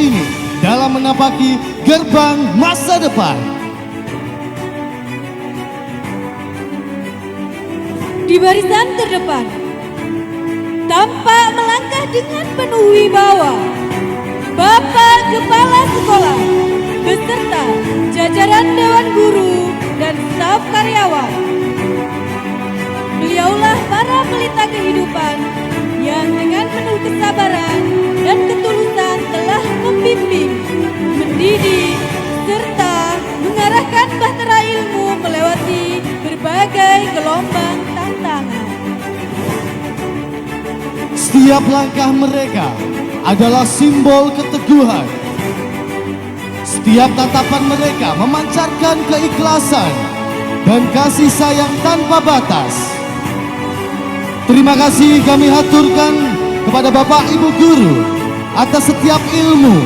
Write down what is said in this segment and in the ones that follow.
ini dalam menapaki gerbang masa depan. Di barisan terdepan, tampak melangkah dengan penuh wibawa Bapak Kepala Sekolah beserta jajaran Dewan Guru dan staf karyawan. Beliaulah para pelita kehidupan yang dengan penuh kesabaran dan ketulusan telah membimbing, mendidik, serta mengarahkan bahtera ilmu melewati berbagai gelombang tantangan. Setiap langkah mereka adalah simbol keteguhan. Setiap tatapan mereka memancarkan keikhlasan dan kasih sayang tanpa batas. Terima kasih kami haturkan kepada Bapak Ibu Guru atas setiap ilmu,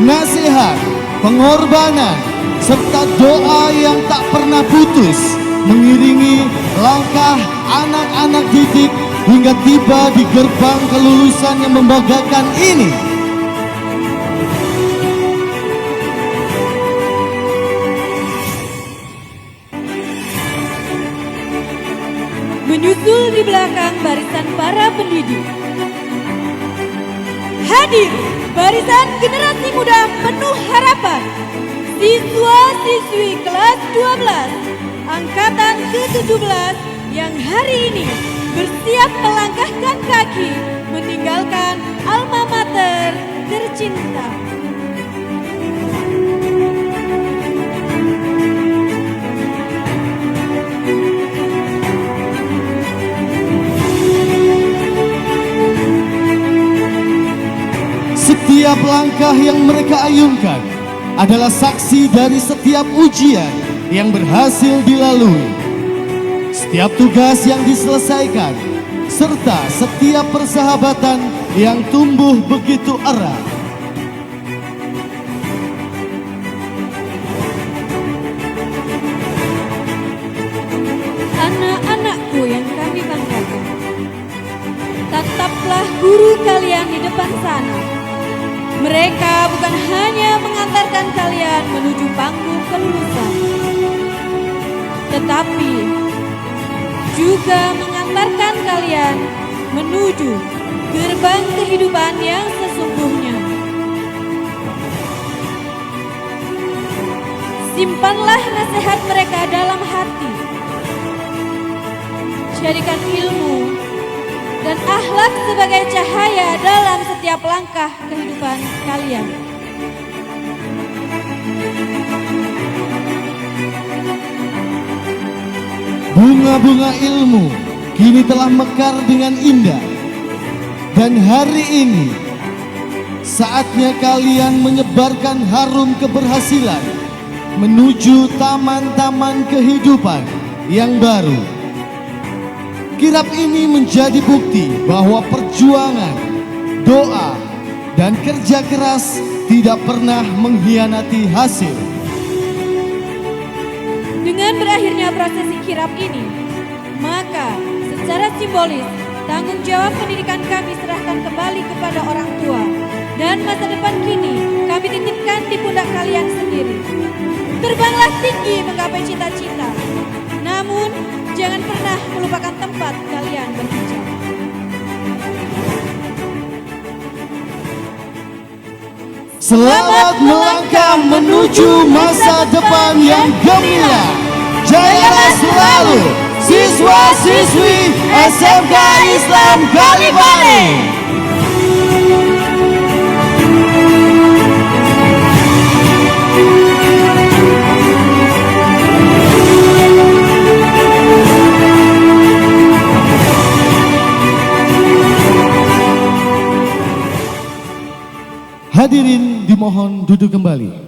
nasihat, pengorbanan, serta doa yang tak pernah putus mengiringi langkah anak-anak didik hingga tiba di gerbang kelulusan yang membanggakan ini. Menyusul di belakang barisan para pendidik, hadir barisan generasi muda penuh harapan, siswa-siswi kelas 12 angkatan ke-17 yang hari ini bersiap melangkahkan kaki meninggalkan alma mater tercinta. Setiap langkah yang mereka ayunkan adalah saksi dari setiap ujian yang berhasil dilalui, setiap tugas yang diselesaikan, serta setiap persahabatan yang tumbuh begitu erat. Anak-anakku yang kami banggakan, tataplah guru kalian di depan sana. Mereka bukan hanya mengantarkan kalian menuju panggung kelulusan, tetapi juga mengantarkan kalian menuju gerbang kehidupan yang sesungguhnya. Simpanlah nasihat mereka dalam hati. Jadikan ilmu dan akhlak sebagai cahaya dalam setiap langkah kehidupan kalian. Bunga-bunga ilmu kini telah mekar dengan indah. Dan hari ini saatnya kalian menyebarkan harum keberhasilan menuju taman-taman kehidupan yang baru. Kirap ini menjadi bukti bahwa perjuangan, doa, dan kerja keras tidak pernah mengkhianati hasil. Dengan berakhirnya prosesi kirap ini, maka secara simbolis tanggung jawab pendidikan kami serahkan kembali kepada orang tua, dan masa depan kini kami titipkan di pundak kalian sendiri. Terbanglah tinggi menggapai cita-cita, namun jangan pernah melupakan tempat kalian berpijak. Selamat melangkah menuju masa depan yang gemilang. Jayalah selalu siswa-siswi SMK Islam Galivani. Hadirin dimohon duduk kembali.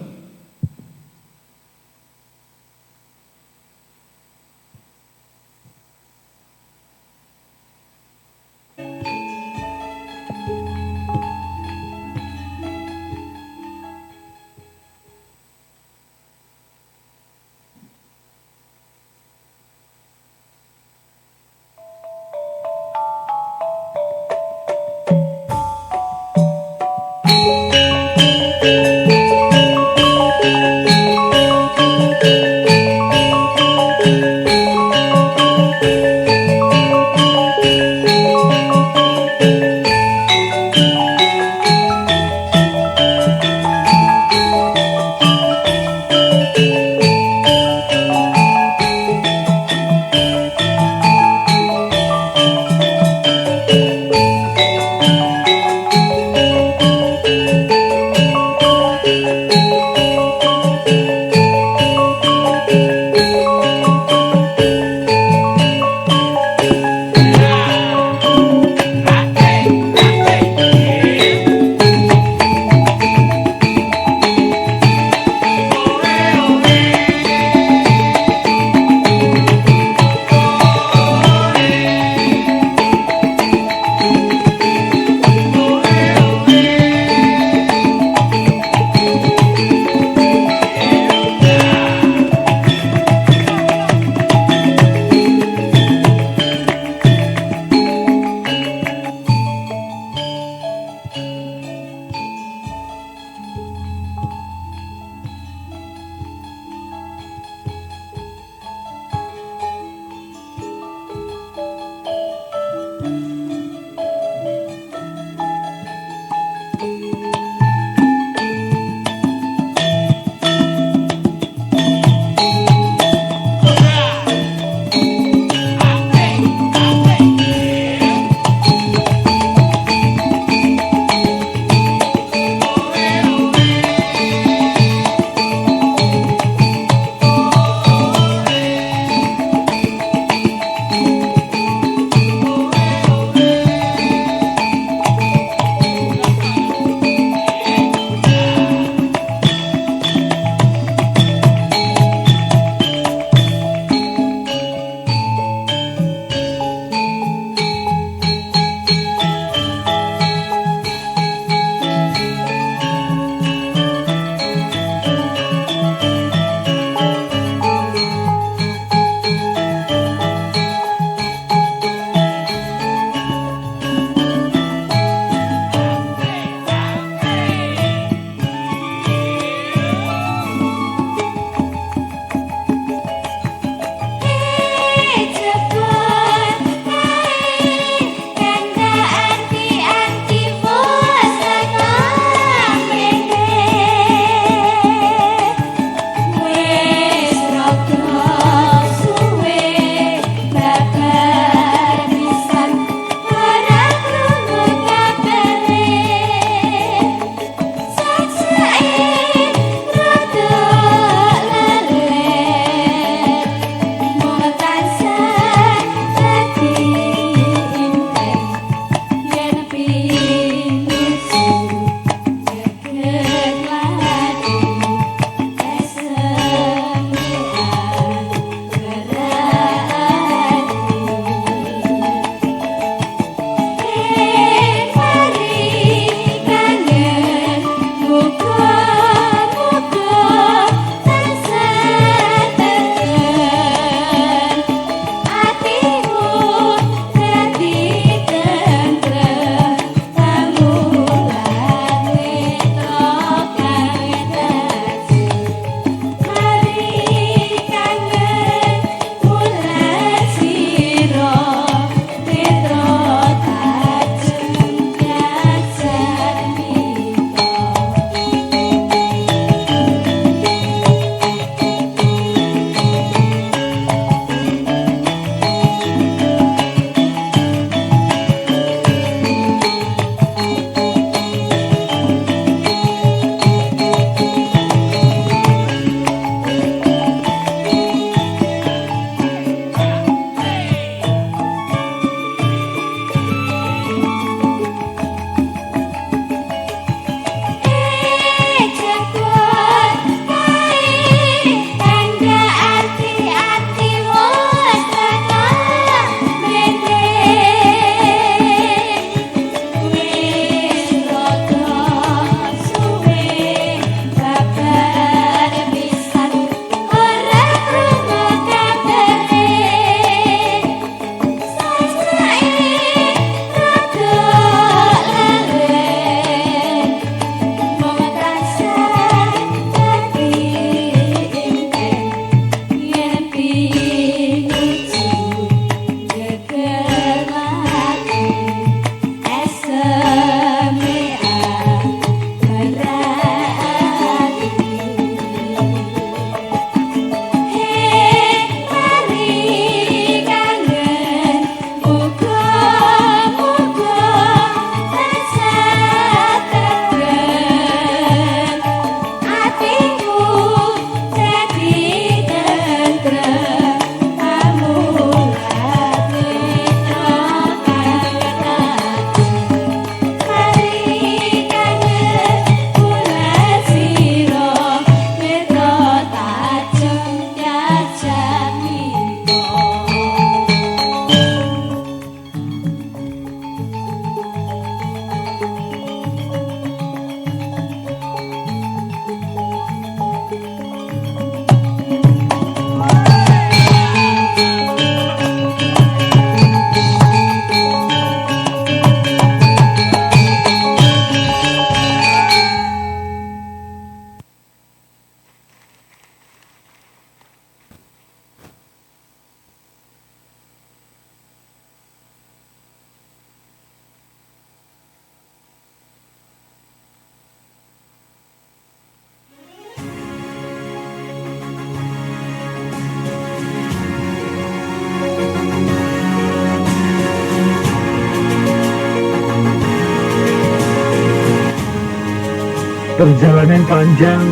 perjalanan panjang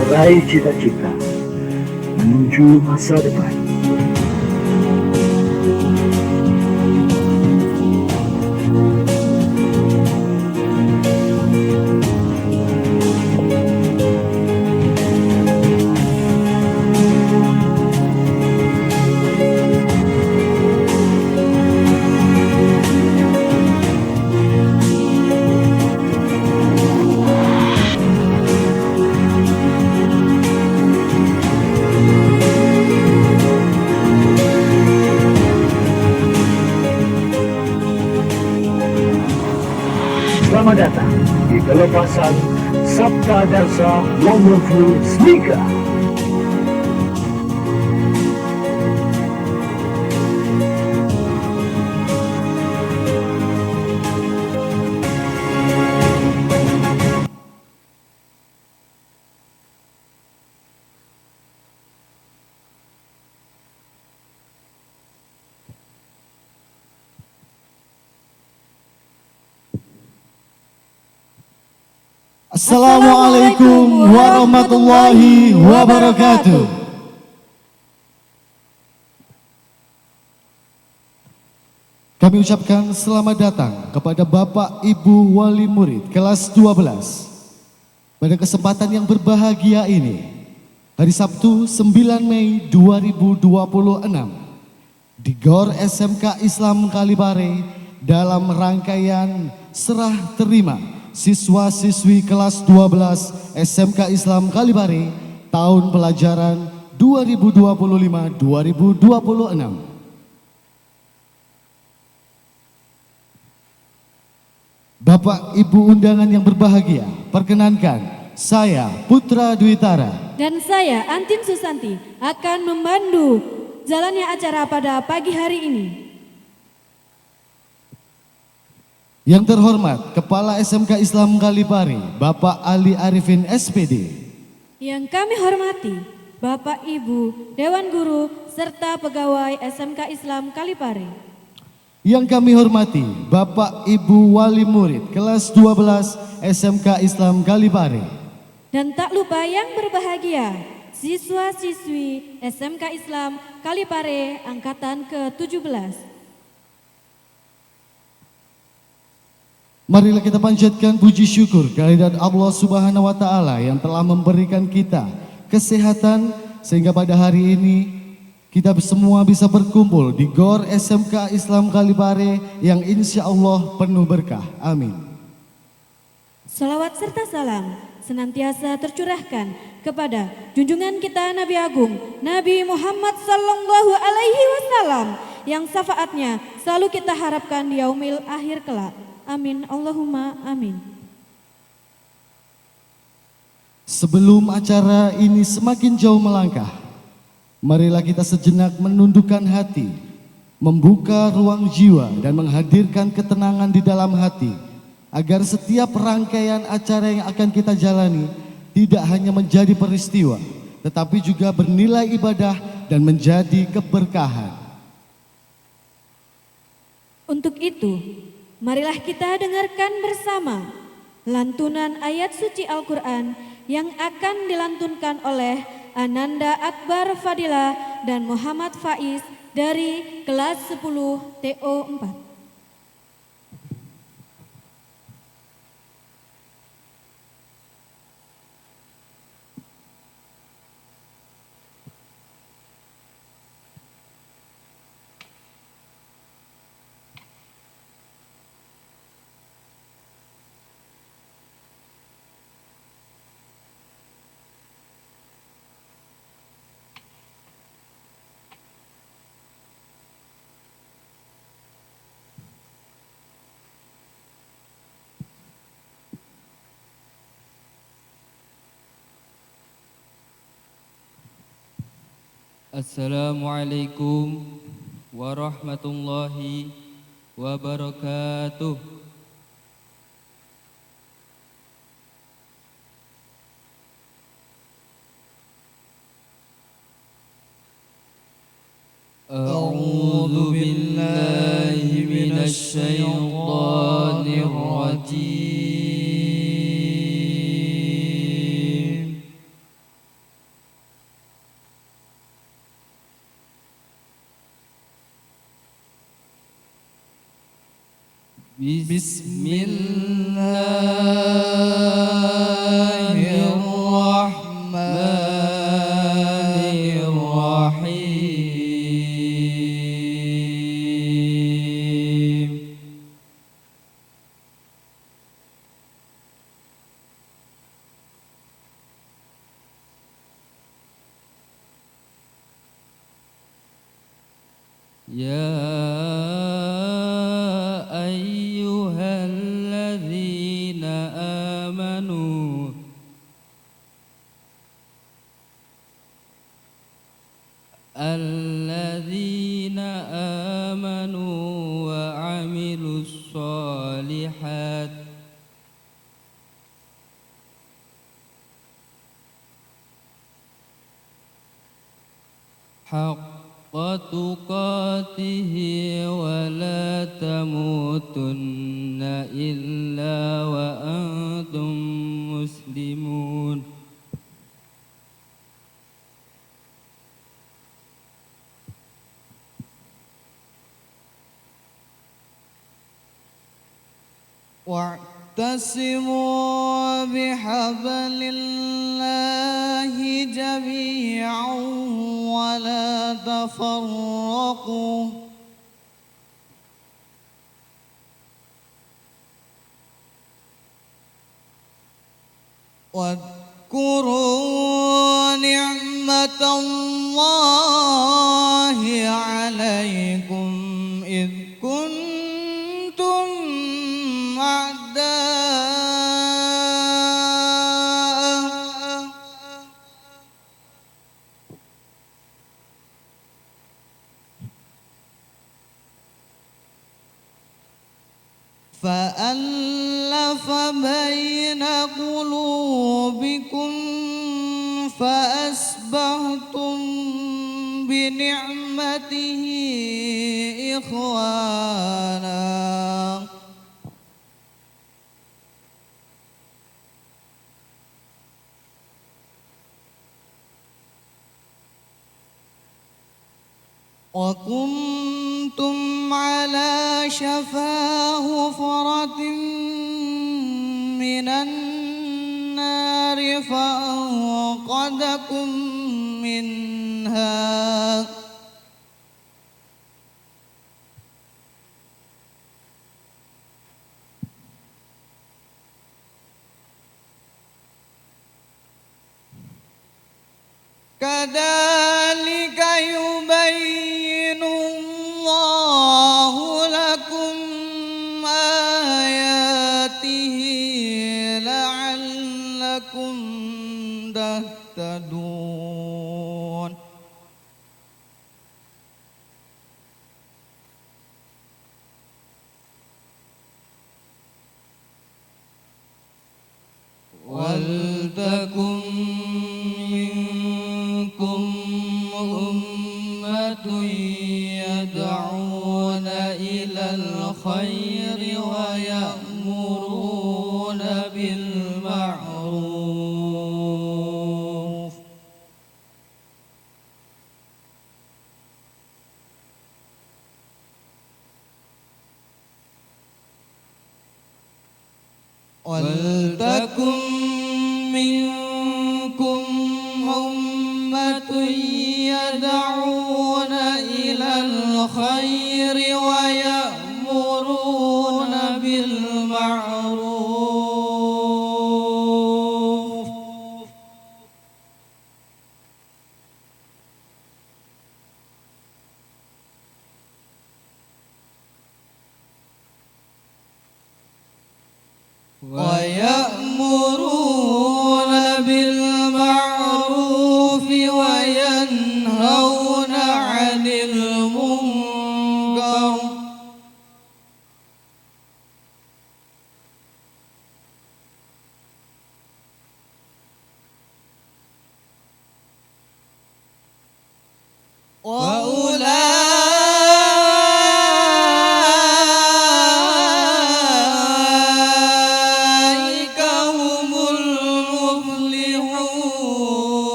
meraih cita-cita menuju masa depan. Selamat datang di pelepasan Sabta Darsa Wonderful Sneaker. Assalamualaikum warahmatullahi wabarakatuh. Kami ucapkan selamat datang kepada Bapak Ibu Wali Murid kelas 12. Pada kesempatan yang berbahagia ini, hari Sabtu 9 Mei 2026, di GOR SMK Islam Kalipare dalam rangkaian serah terima siswa-siswi kelas 12 SMK Islam Kalipare tahun pelajaran 2025-2026. Bapak Ibu undangan yang berbahagia, perkenankan saya Putra Dwitara Dan saya Antin Susanti akan memandu jalannya acara pada pagi hari ini. Yang terhormat Kepala SMK Islam Kalipare, Bapak Ali Arifin SPD. Yang kami hormati Bapak Ibu Dewan Guru serta pegawai SMK Islam Kalipare. Yang kami hormati Bapak Ibu Wali Murid kelas 12 SMK Islam Kalipare. Dan tak lupa yang berbahagia, siswa-siswi SMK Islam Kalipare angkatan ke-17. Marilah kita panjatkan puji syukur kehadirat Allah Subhanahu wa Ta'ala yang telah memberikan kita kesehatan sehingga pada hari ini kita semua bisa berkumpul di GOR SMK Islam Kalipare yang insya Allah penuh berkah. Amin. Salawat serta salam senantiasa tercurahkan kepada junjungan kita Nabi Agung Nabi Muhammad Sallallahu Alaihi Wasallam yang syafaatnya selalu kita harapkan di yaumil akhir kelak. Amin, Allahumma amin. Sebelum acara ini semakin jauh melangkah, marilah kita sejenak menundukkan hati, membuka ruang jiwa dan menghadirkan ketenangan di dalam hati, agar setiap rangkaian acara yang akan kita jalani tidak hanya menjadi peristiwa, tetapi juga bernilai ibadah dan menjadi keberkahan. Untuk itu, marilah kita dengarkan bersama lantunan ayat suci Al-Quran yang akan dilantunkan oleh Ananda Akbar Fadila dan Muhammad Faiz dari kelas 10 TO4. Assalamualaikum warahmatullahi wabarakatuh. A'udzu billahi minasy syaithanir rajim. Bismillahirrahmanirrahim. Ya ayyuhalladzina amanu alladzina amanu wa amilus solihat haqqa tuqatihi wa la tamutunna illa wa antum muslimun. واعتصموا بحبل الله جميعا ولا تفرقوا واذكروا نعمة الله عليكم إذ كنتم أعداء فألف بين قلوبكم فأصبحتم بنعمته إخوانا وكنتم على شفا حفرة من النار فأنقذكم منها كذلك يبين الله لكم آياته لعلكم تهتدون ولتكن منكم أمة يدعون إلى الخير ويأمرون بالمعروف ولتكن منكم أمة يدعون إلى الخير ويأمرون بالمعروف ويأمرون بالمعروف وينهون عن المنكر وأولئك هم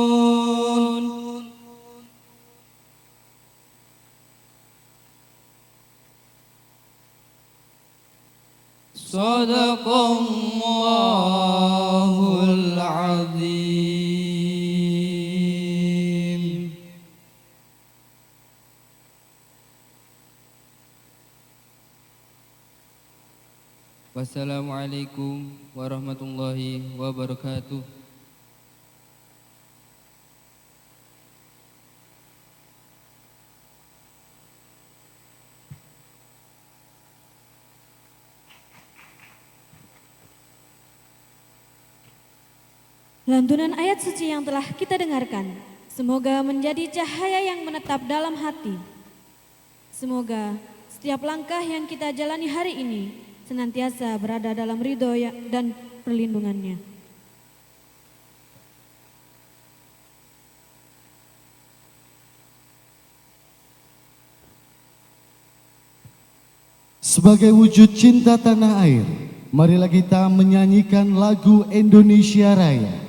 المفلحون Sadaqallahul azim. Wassalamualaikum warahmatullahi wabarakatuh. Lantunan ayat suci yang telah kita dengarkan, semoga menjadi cahaya yang menetap dalam hati. Semoga setiap langkah yang kita jalani hari ini senantiasa berada dalam ridho dan perlindungannya. Sebagai wujud cinta tanah air, marilah kita menyanyikan lagu Indonesia Raya.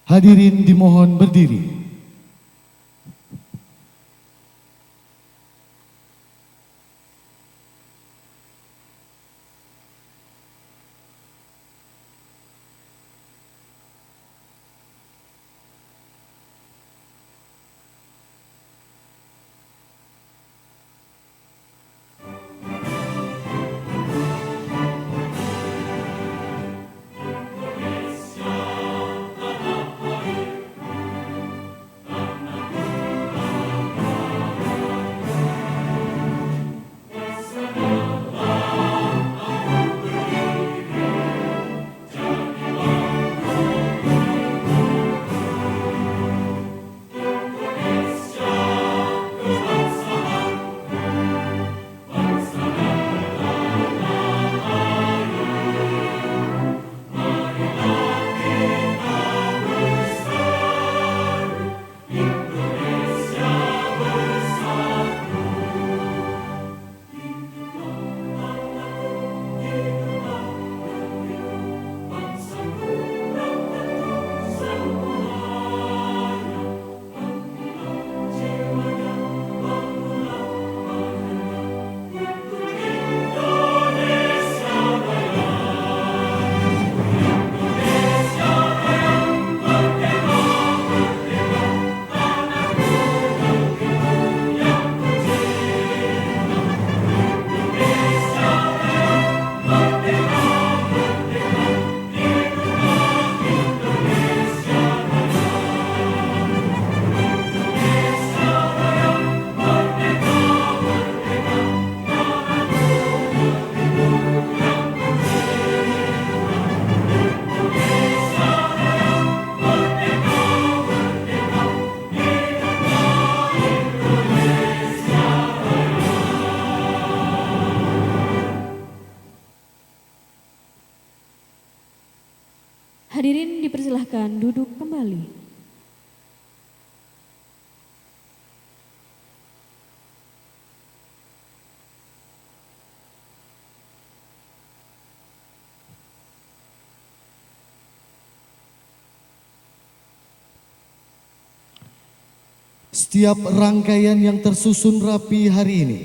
Hadirin dimohon berdiri. Hadirin dipersilahkan duduk kembali. Setiap rangkaian yang tersusun rapi hari ini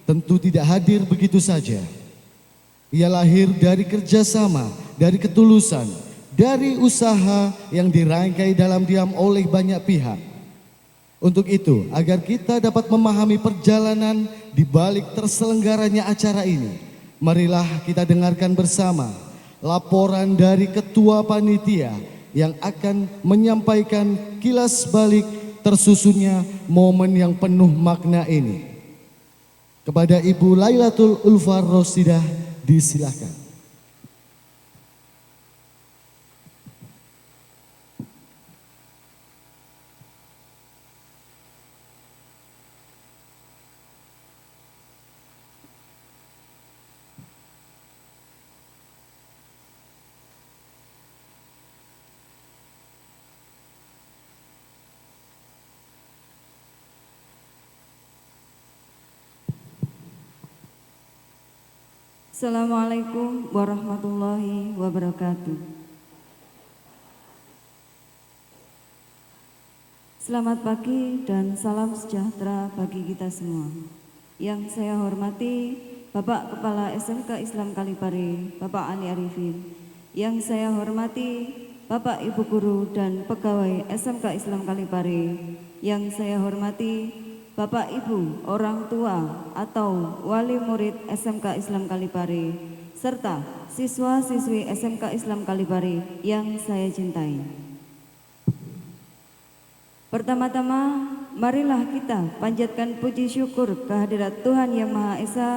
tentu tidak hadir begitu saja. Ia lahir dari kerjasama, dari ketulusan, dari usaha yang dirangkai dalam diam oleh banyak pihak. Untuk itu, agar kita dapat memahami perjalanan di balik terselenggaranya acara ini, marilah kita dengarkan bersama laporan dari Ketua Panitia yang akan menyampaikan kilas balik tersusunnya momen yang penuh makna ini. Kepada Ibu Lailatul Ulfa Rosidah, disilakan. Assalamualaikum warahmatullahi wabarakatuh. Selamat pagi dan salam sejahtera bagi kita semua. Yang saya hormati Bapak Kepala SMK Islam Kalipare, Bapak Ali Arifin. Yang saya hormati Bapak Ibu Guru dan pegawai SMK Islam Kalipare. Yang saya hormati Bapak Ibu orang tua atau wali murid SMK Islam Kalipare, serta siswa-siswi SMK Islam Kalipare yang saya cintai. Pertama-tama, marilah kita panjatkan puji syukur kehadirat Tuhan Yang Maha Esa,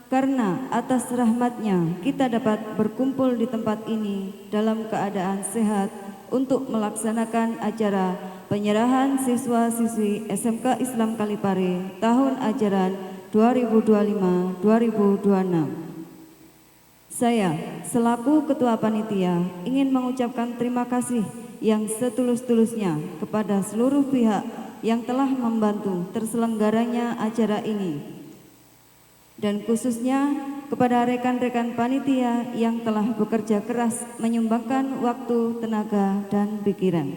karena atas rahmat-Nya kita dapat berkumpul di tempat ini dalam keadaan sehat untuk melaksanakan acara penyerahan siswa-siswi SMK Islam Kalipare tahun ajaran 2025-2026. Saya selaku Ketua Panitia ingin mengucapkan terima kasih yang setulus-tulusnya kepada seluruh pihak yang telah membantu terselenggaranya acara ini, dan khususnya kepada rekan-rekan panitia yang telah bekerja keras menyumbangkan waktu, tenaga, dan pikiran.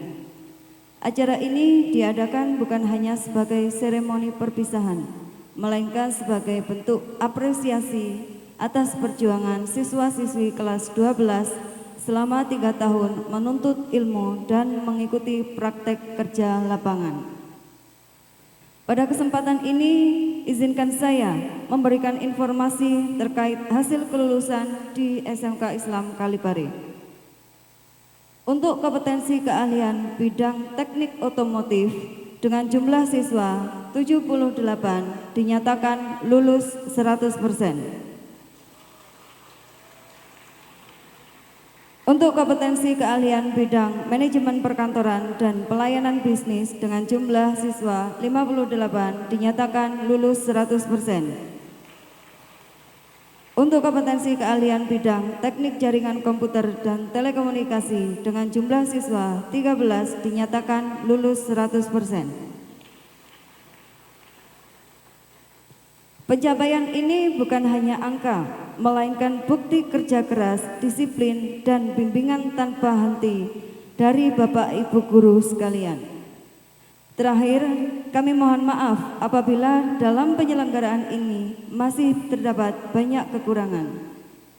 Acara ini diadakan bukan hanya sebagai seremoni perpisahan, melainkan sebagai bentuk apresiasi atas perjuangan siswa-siswi kelas 12 selama 3 tahun menuntut ilmu dan mengikuti praktek kerja lapangan. Pada kesempatan ini, izinkan saya memberikan informasi terkait hasil kelulusan di SMK Islam Kalipare. Untuk kompetensi keahlian bidang teknik otomotif dengan jumlah siswa 78 dinyatakan lulus 100%. Untuk kompetensi keahlian bidang manajemen perkantoran dan pelayanan bisnis dengan jumlah siswa 58 dinyatakan lulus 100%. Untuk kompetensi keahlian bidang teknik jaringan komputer dan telekomunikasi dengan jumlah siswa 13 dinyatakan lulus 100%. Pencapaian ini bukan hanya angka, melainkan bukti kerja keras, disiplin, dan bimbingan tanpa henti dari Bapak Ibu Guru sekalian. Terakhir, kami mohon maaf apabila dalam penyelenggaraan ini masih terdapat banyak kekurangan.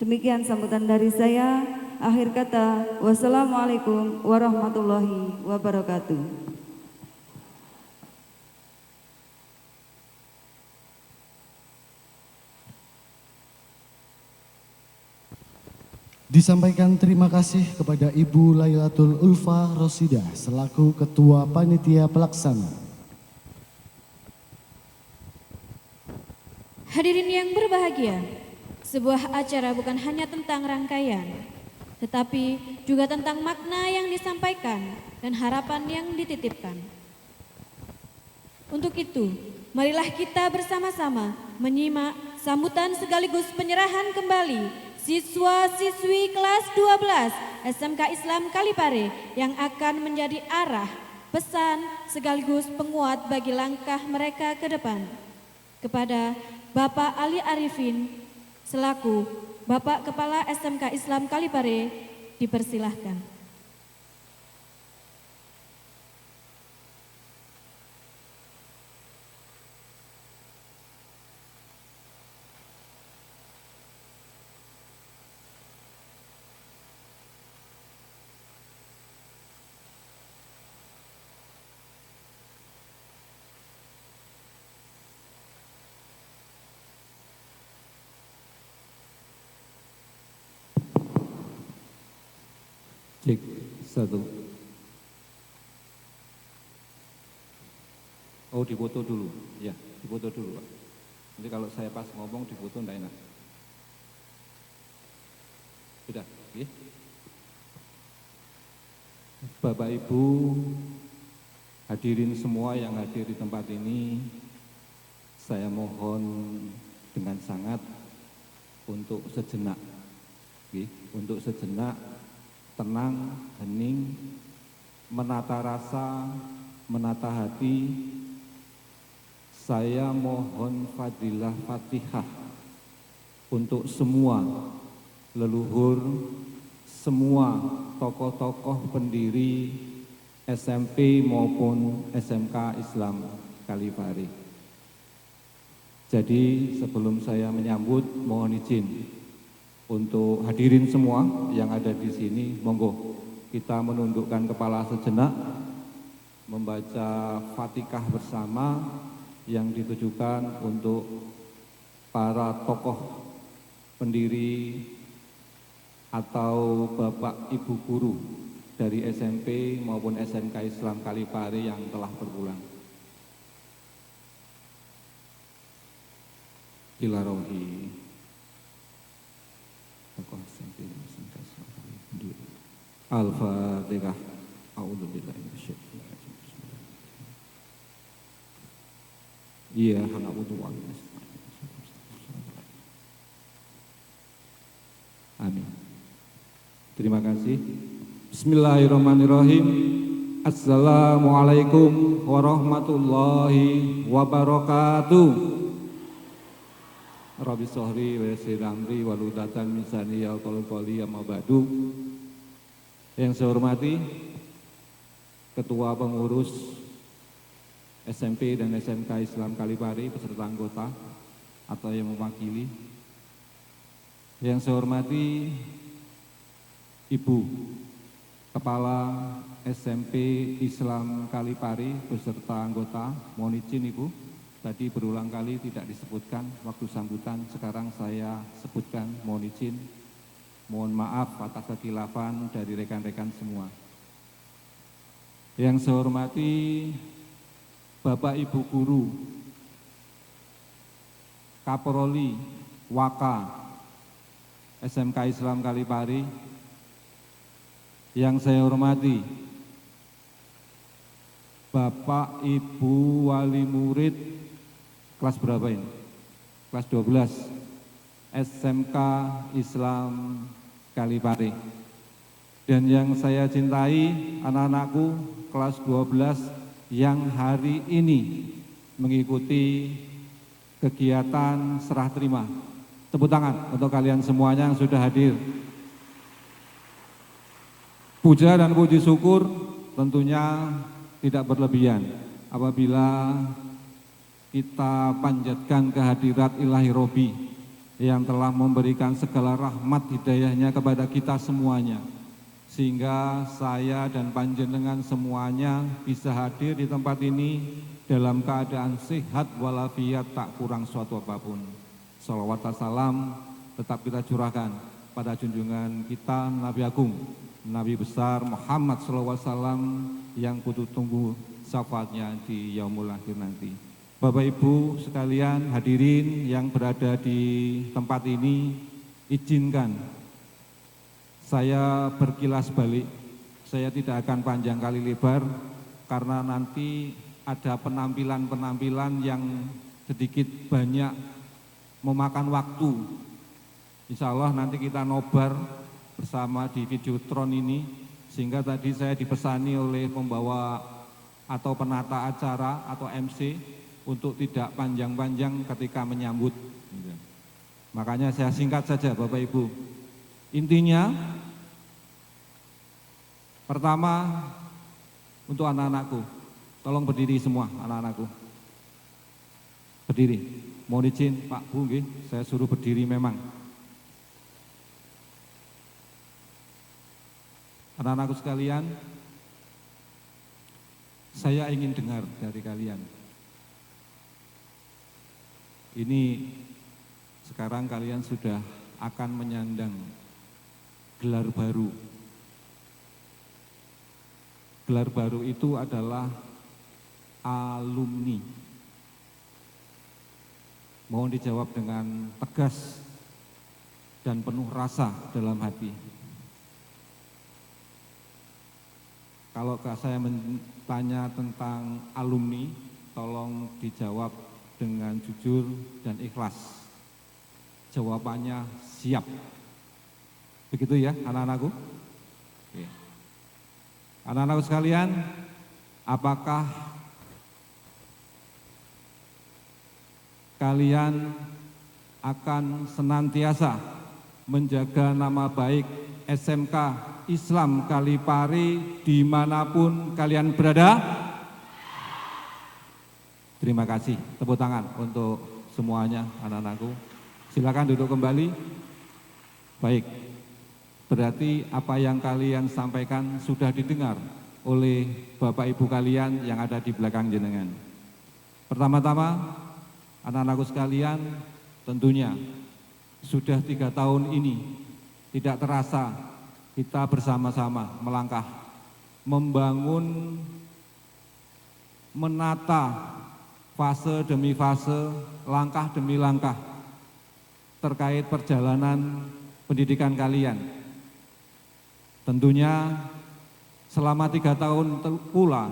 Demikian sambutan dari saya. Akhir kata, wassalamualaikum warahmatullahi wabarakatuh. Disampaikan terima kasih kepada Ibu Lailatul Ulfa Rosidah selaku Ketua Panitia Pelaksana. Hadirin yang berbahagia, sebuah acara bukan hanya tentang rangkaian, tetapi juga tentang makna yang disampaikan dan harapan yang dititipkan. Untuk itu, marilah kita bersama-sama menyimak sambutan sekaligus penyerahan kembali siswa-siswi kelas 12 SMK Islam Kalipare yang akan menjadi arah, pesan, sekaligus penguat bagi langkah mereka ke depan. Kepada Bapak Ali Arifin selaku Bapak Kepala SMK Islam Kalipare dipersilahkan. Cek 1. Oh, dipoto dulu. Ya, dipoto dulu, Pak. Nanti kalau saya pas ngomong dipoto enggak enak. Sudah, ya. Bapak Ibu, hadirin semua yang hadir di tempat ini, saya mohon dengan sangat untuk sejenak, untuk sejenak tenang, hening, menata rasa, menata hati. Saya mohon fadilah Fatihah untuk semua leluhur, semua tokoh-tokoh pendiri SMP maupun SMK Islam Kalipare. Jadi sebelum saya menyambut, mohon izin untuk hadirin semua yang ada di sini, monggo kita menundukkan kepala sejenak, membaca Fatihah bersama yang ditujukan untuk para tokoh pendiri atau Bapak Ibu guru dari SMP maupun SMK Islam Kalipari yang telah berpulang. Ilarohi tokoh SMP SMK Islam Kalipari. Al-Fatihah. A'udzubillahi minasyaitonir rajim. Iya, na'budu wa nasta'in. Amin. Terima kasih. Bismillahirrahmanirrahim. Assalamualaikum warahmatullahi wabarakatuh. Rabbi sholli wa yassir amri wahlul-'uqdatam min lisani yafqahu qawli, amma ba'du. Yang saya hormati Ketua Pengurus SMP dan SMK Islam Kalipari beserta anggota atau yang mewakili. Yang saya hormati Ibu Kepala SMP Islam Kalipari beserta anggota, mohon izin Ibu, tadi berulang kali tidak disebutkan waktu sambutan, sekarang saya sebutkan, mohon izin, mohon maaf atas kekhilafan dari rekan-rekan semua. Yang saya hormati Bapak Ibu Guru, Kaproli, Waka, SMK Islam Kalipari. Yang saya hormati Bapak Ibu Wali Murid kelas berapa ini? Kelas 12 SMK Islam Kalipari. Dan yang saya cintai anak-anakku kelas 12 yang hari ini mengikuti kegiatan serah terima. Tepuk tangan untuk kalian semuanya yang sudah hadir. Puja dan puji syukur tentunya tidak berlebihan apabila kita panjatkan kehadirat Ilahi Robi yang telah memberikan segala rahmat hidayahnya kepada kita semuanya, sehingga saya dan panjenengan semuanya bisa hadir di tempat ini dalam keadaan sehat walafiat, tak kurang suatu apapun. Shalawat dan salam tetap kita curahkan pada junjungan kita Nabi Agung, Nabi besar Muhammad SAW yang kudu tunggu syafaatnya di yaumul akhir nanti. Bapak Ibu sekalian hadirin yang berada di tempat ini, izinkan saya berkilas balik. Saya tidak akan panjang kali lebar karena nanti ada penampilan-penampilan yang sedikit banyak memakan waktu. Insya Allah nanti kita nobar bersama di Videotron ini, sehingga tadi saya dipesani oleh pembawa atau penata acara atau MC untuk tidak panjang-panjang ketika menyambut. Makanya saya singkat saja Bapak Ibu. Intinya, pertama untuk anak-anakku, tolong berdiri semua anak-anakku. Berdiri. Mohon izin Pak Bu, saya suruh berdiri memang. Anak-anakku sekalian, saya ingin dengar dari kalian. Ini sekarang kalian sudah akan menyandang gelar baru. Gelar baru itu adalah alumni. Mohon dijawab dengan tegas dan penuh rasa dalam hati. Kalau saya bertanya tentang alumni, tolong dijawab dengan jujur dan ikhlas. Jawabannya siap. Begitu ya anak-anakku? Oke. Anak-anakku sekalian, apakah kalian akan senantiasa menjaga nama baik SMK Islam Kalipari dimanapun kalian berada? Terima kasih, tepuk tangan untuk semuanya anak-anakku. Silakan duduk kembali. Baik, berarti apa yang kalian sampaikan sudah didengar oleh Bapak Ibu kalian yang ada di belakang jenengan. Pertama-tama, anak-anakku sekalian, tentunya sudah 3 tahun ini tidak terasa kita bersama-sama melangkah, membangun, menata fase demi fase, langkah demi langkah terkait perjalanan pendidikan kalian. Tentunya selama 3 tahun pula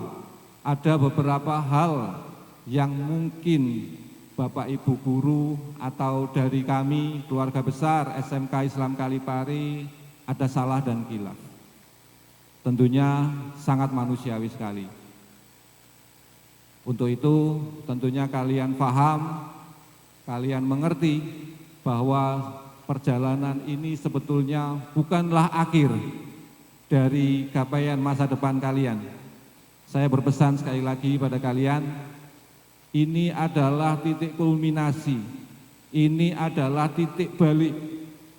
ada beberapa hal yang mungkin Bapak Ibu guru atau dari kami keluarga besar SMK Islam Kalipari ada salah dan khilaf. Tentunya sangat manusiawi sekali. Untuk itu tentunya kalian paham, kalian mengerti bahwa perjalanan ini sebetulnya bukanlah akhir dari capaian masa depan kalian. Saya berpesan sekali lagi pada kalian, ini adalah titik kulminasi, ini adalah titik balik,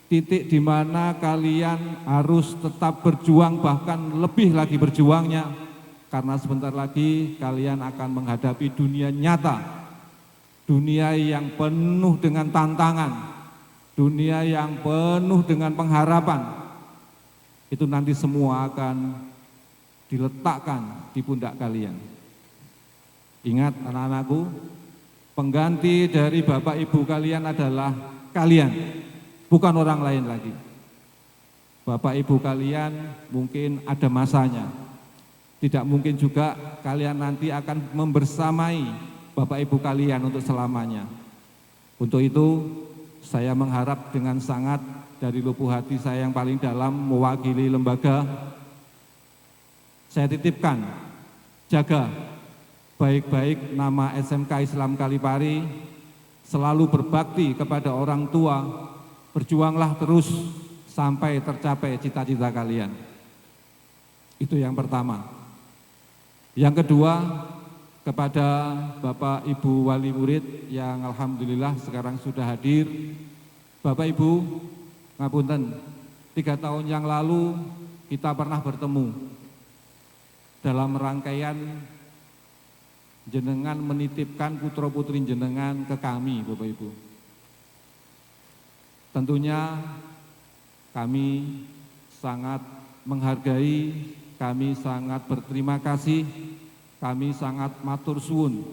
titik di mana kalian harus tetap berjuang, bahkan lebih lagi berjuangnya, karena sebentar lagi kalian akan menghadapi dunia nyata, dunia yang penuh dengan tantangan, dunia yang penuh dengan pengharapan. Itu nanti semua akan diletakkan di pundak kalian. Ingat anak-anakku, pengganti dari Bapak Ibu kalian adalah kalian, bukan orang lain lagi. Bapak Ibu kalian mungkin ada masanya, tidak mungkin juga kalian nanti akan membersamai Bapak Ibu kalian untuk selamanya. Untuk itu saya mengharap dengan sangat dari lubuk hati saya yang paling dalam mewakili lembaga, saya titipkan, jaga baik-baik nama SMK Islam Kalipari, selalu berbakti kepada orang tua, berjuanglah terus sampai tercapai cita-cita kalian. Itu yang pertama. Yang kedua, kepada Bapak Ibu Wali Murid yang alhamdulillah sekarang sudah hadir. Bapak Ibu, ngapunten, 3 tahun yang lalu kita pernah bertemu dalam rangkaian jenengan menitipkan putra-putri jenengan ke kami, Bapak Ibu. Tentunya kami sangat menghargai, kami sangat berterima kasih, kami sangat matur suwun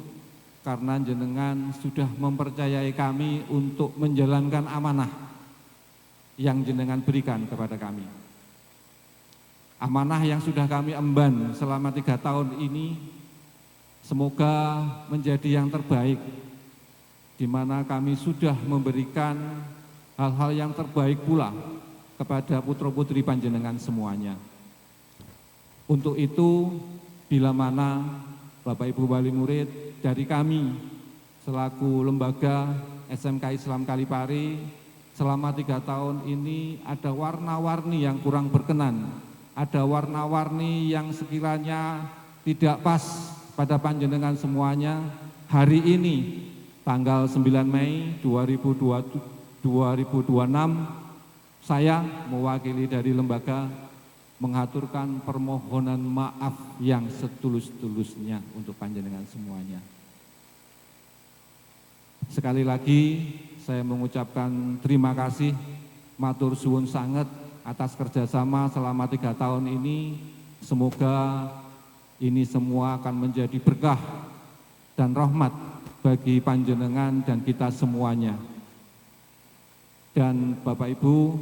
karena jenengan sudah mempercayai kami untuk menjalankan amanah yang jenengan berikan kepada kami. Amanah yang sudah kami emban selama 3 tahun ini semoga menjadi yang terbaik, di mana kami sudah memberikan hal-hal yang terbaik pula kepada putra-putri panjenengan semuanya. Untuk itu, bila mana Bapak Ibu Wali Murid dari kami selaku lembaga SMK Islam Kalipari selama 3 tahun ini ada warna-warni yang kurang berkenan, ada warna-warni yang sekiranya tidak pas pada panjenengan semuanya, hari ini tanggal 9 Mei 2026 saya mewakili dari lembaga mengaturkan permohonan maaf yang setulus-tulusnya untuk panjenengan semuanya. Sekali lagi saya mengucapkan terima kasih, matur suwun sanget atas kerjasama selama 3 tahun ini. Semoga ini semua akan menjadi berkah dan rahmat bagi panjenengan dan kita semuanya. Dan Bapak Ibu,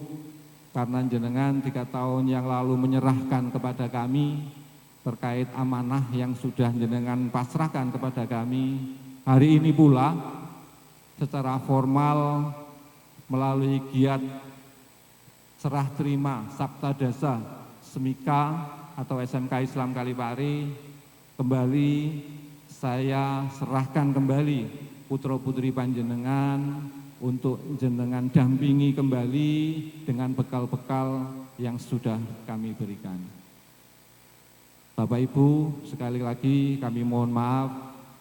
karena jenengan 3 tahun yang lalu menyerahkan kepada kami terkait amanah yang sudah jenengan pasrahkan kepada kami, hari ini pula secara formal melalui giat serah terima Sabta Dasa Semika atau SMK Islam Kalipari, kembali saya serahkan kembali putra-putri panjenengan untuk jenengan dampingi kembali dengan bekal-bekal yang sudah kami berikan. Bapak Ibu, sekali lagi kami mohon maaf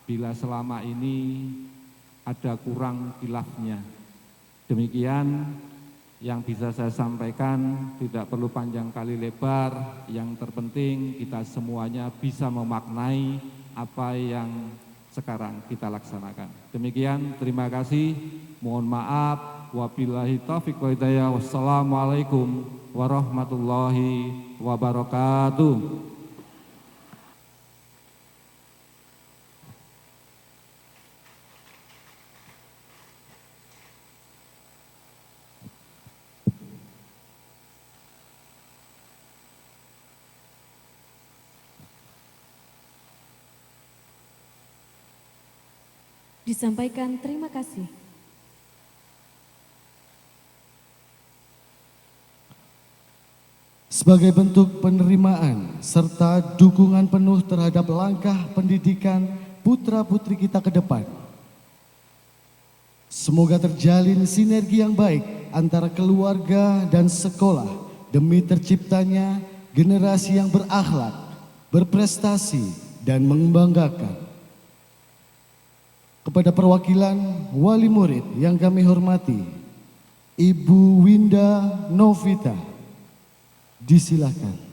bila selama ini ada kurang khilafnya. Demikian yang bisa saya sampaikan, tidak perlu panjang kali lebar. Yang terpenting kita semuanya bisa memaknai apa yang sekarang kita laksanakan. Demikian, terima kasih. Mohon maaf. Wabillahi taufiq wal hidayah. Wassalamualaikum warahmatullahi wabarakatuh. Disampaikan terima kasih. Sebagai bentuk penerimaan serta dukungan penuh terhadap langkah pendidikan putra-putri kita ke depan. Semoga terjalin sinergi yang baik antara keluarga dan sekolah demi terciptanya generasi yang berakhlak, berprestasi, dan membanggakan. Kepada perwakilan wali murid yang kami hormati, Ibu Winda Novita, disilakan.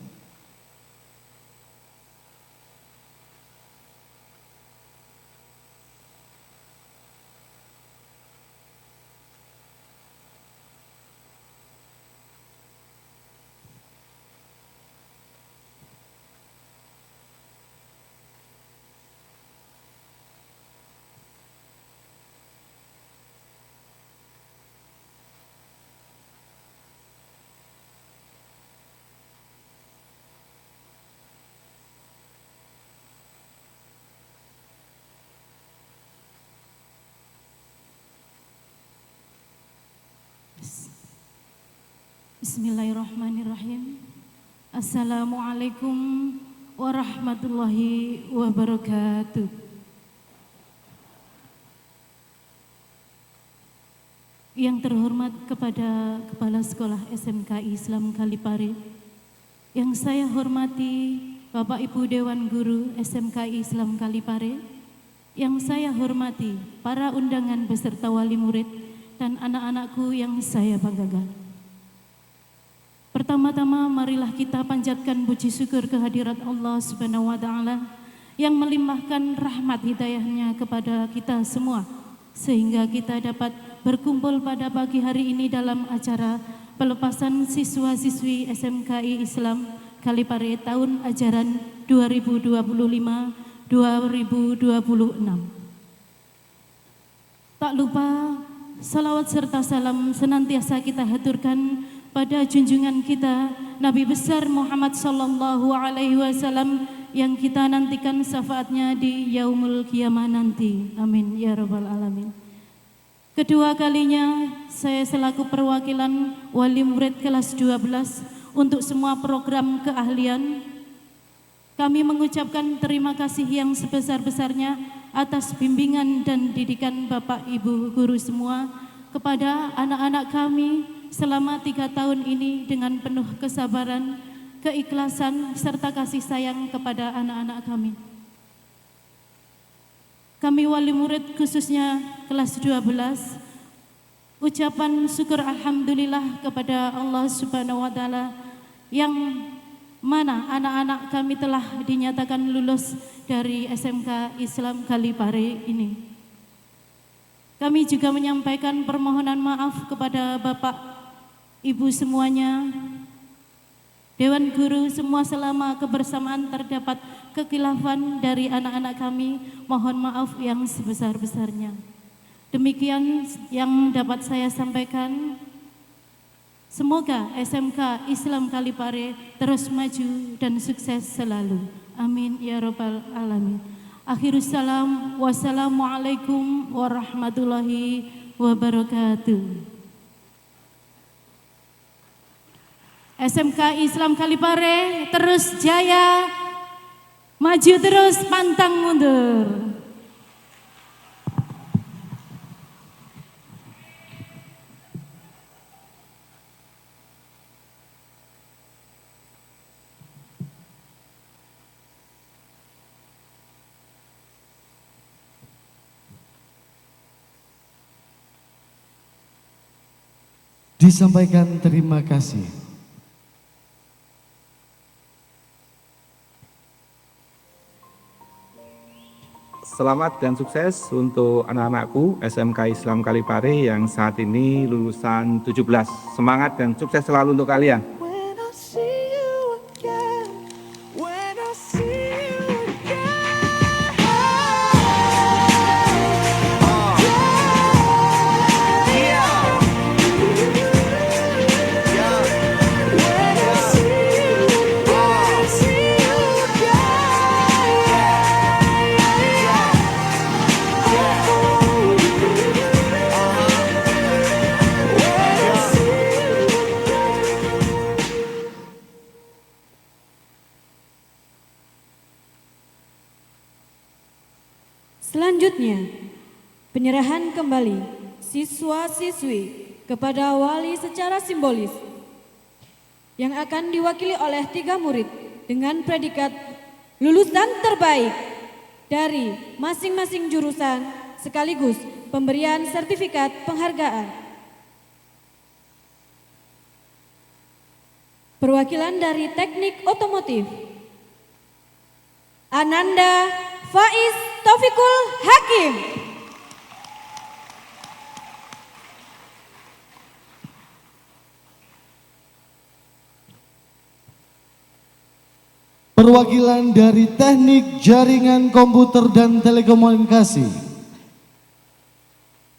Bismillahirrahmanirrahim. Assalamualaikum warahmatullahi wabarakatuh. Yang terhormat kepada Kepala Sekolah SMK Islam Kalipare, yang saya hormati Bapak Ibu Dewan Guru SMK Islam Kalipare, yang saya hormati para undangan beserta wali murid dan anak-anakku yang saya banggakan. Pertama-tama marilah kita panjatkan puji syukur kehadirat Allah Subhanahu wa taala yang melimpahkan rahmat hidayahnya kepada kita semua sehingga kita dapat berkumpul pada pagi hari ini dalam acara pelepasan siswa-siswi SMKI Islam Kalipare tahun ajaran 2025-2026. Tak lupa salawat serta salam senantiasa kita haturkan pada junjungan kita Nabi besar Muhammad sallallahu alaihi wasallam yang kita nantikan syafaatnya di yaumul qiyamah nanti. Amin ya rabbal alamin. Kedua kalinya saya selaku perwakilan wali murid kelas 12 untuk semua program keahlian, kami mengucapkan terima kasih yang sebesar-besarnya atas bimbingan dan didikan Bapak Ibu guru semua kepada anak-anak kami selama 3 tahun ini dengan penuh kesabaran, keikhlasan, serta kasih sayang kepada anak-anak kami. Kami wali murid khususnya kelas 12, ucapan syukur alhamdulillah kepada Allah Subhanahu wa taala yang mana anak-anak kami telah dinyatakan lulus dari SMK Islam Kalipare ini. Kami juga menyampaikan permohonan maaf kepada Bapak Ibu semuanya, Dewan Guru semua selama kebersamaan terdapat kekhilafan dari anak-anak kami, mohon maaf yang sebesar-besarnya. Demikian yang dapat saya sampaikan. Semoga SMK Islam Kalipare terus maju dan sukses selalu. Amin ya rabbal alamin. Akhirus salam, wassalamualaikum warahmatullahi wabarakatuh. SMK Islam Kalipare terus jaya, maju terus, pantang mundur. disampaikan terima kasih. Selamat dan sukses untuk anak-anakku SMK Islam Kalipare yang saat ini lulusan 17. Semangat dan sukses selalu untuk kalian. Selanjutnya, penyerahan kembali siswa-siswi kepada wali secara simbolis yang akan diwakili oleh 3 murid dengan predikat lulusan terbaik dari masing-masing jurusan sekaligus pemberian sertifikat penghargaan. Perwakilan dari Teknik Otomotif, Ananda Faiz Taufikul Hakim. Perwakilan dari Teknik Jaringan Komputer dan Telekomunikasi,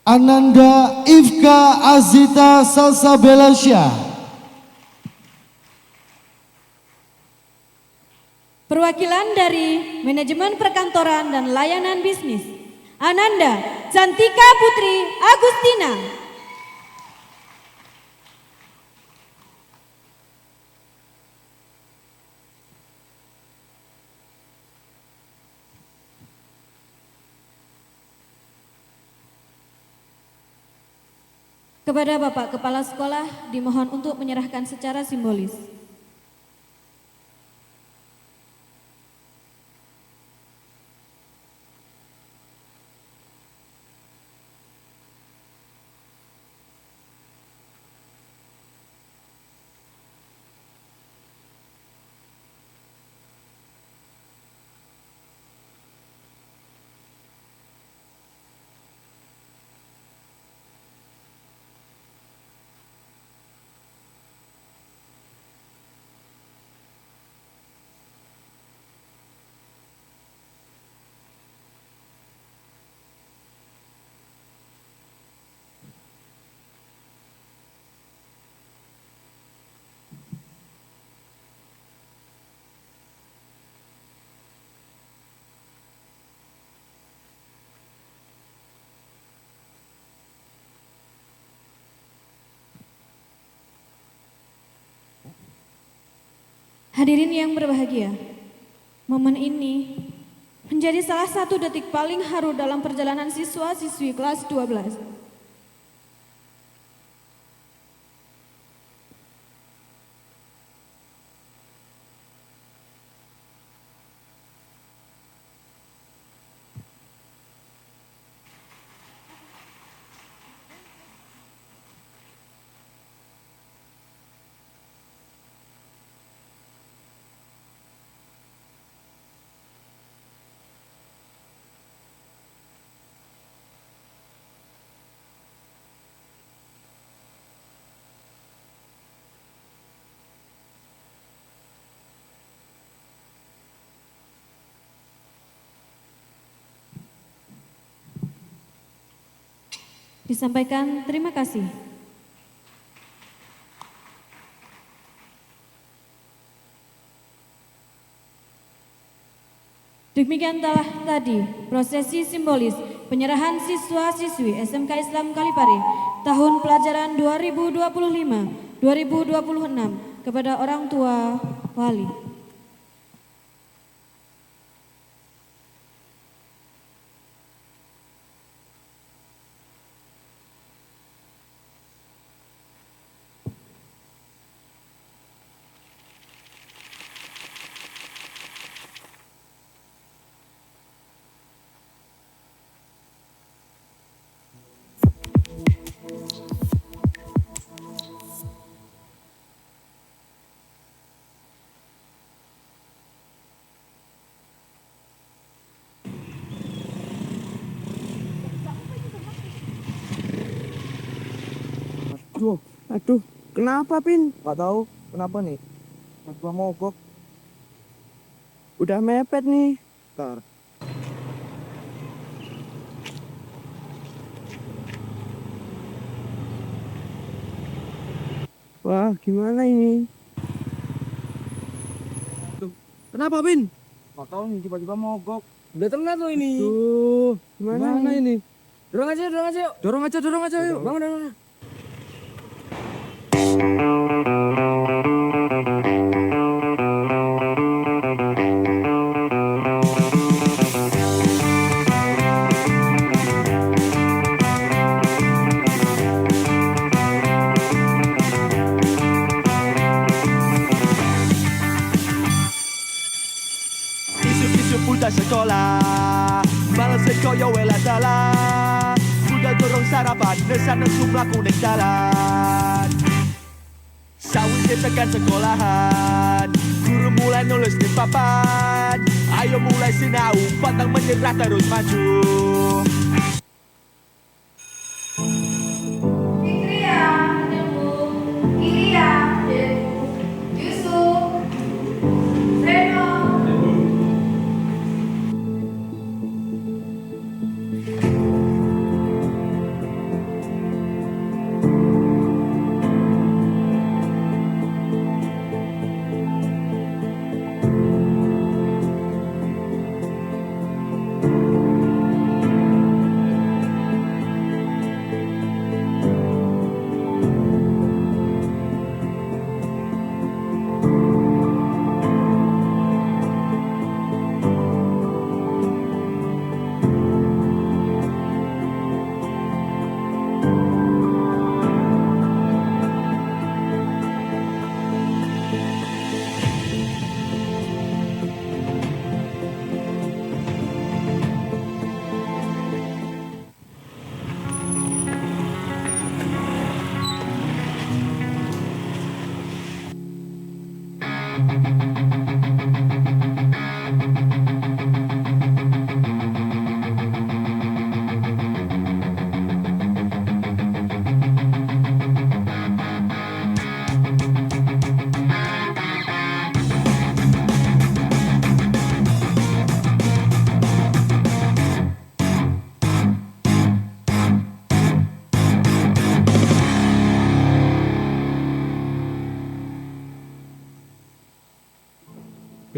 Ananda Ifka Azita Salsabelsyah. Perwakilan dari Manajemen Perkantoran dan Layanan Bisnis, Ananda Cantika Putri Agustina. Kepada Bapak Kepala Sekolah dimohon untuk menyerahkan secara simbolis. Hadirin yang berbahagia, momen ini menjadi salah satu detik paling haru dalam perjalanan siswa-siswi kelas 12. Disampaikan terima kasih. Demikian telah tadi prosesi simbolis penyerahan siswa-siswi SMK Islam Kalipare tahun pelajaran 2025-2026 kepada orang tua wali. Aduh, kenapa Pin? Gak tahu, kenapa nih? Gua mogok. Udah mepet nih. Ntar. Wah, gimana ini? Kenapa, Bin? Gak tahu nih, tiba-tiba mogok. Udah telat lo ini. Tuh, gimana ini? Dorong aja yuk. Dorong aja yuk. Bangun. Isu-isu putar sekolah malam sekoyo wela dalan budal dorong sarapan nesan nesu melaku nek dalan sawit tekan sekolahan guru mulai nulis di papan ayo mulai sinau pantang menyerah terus maju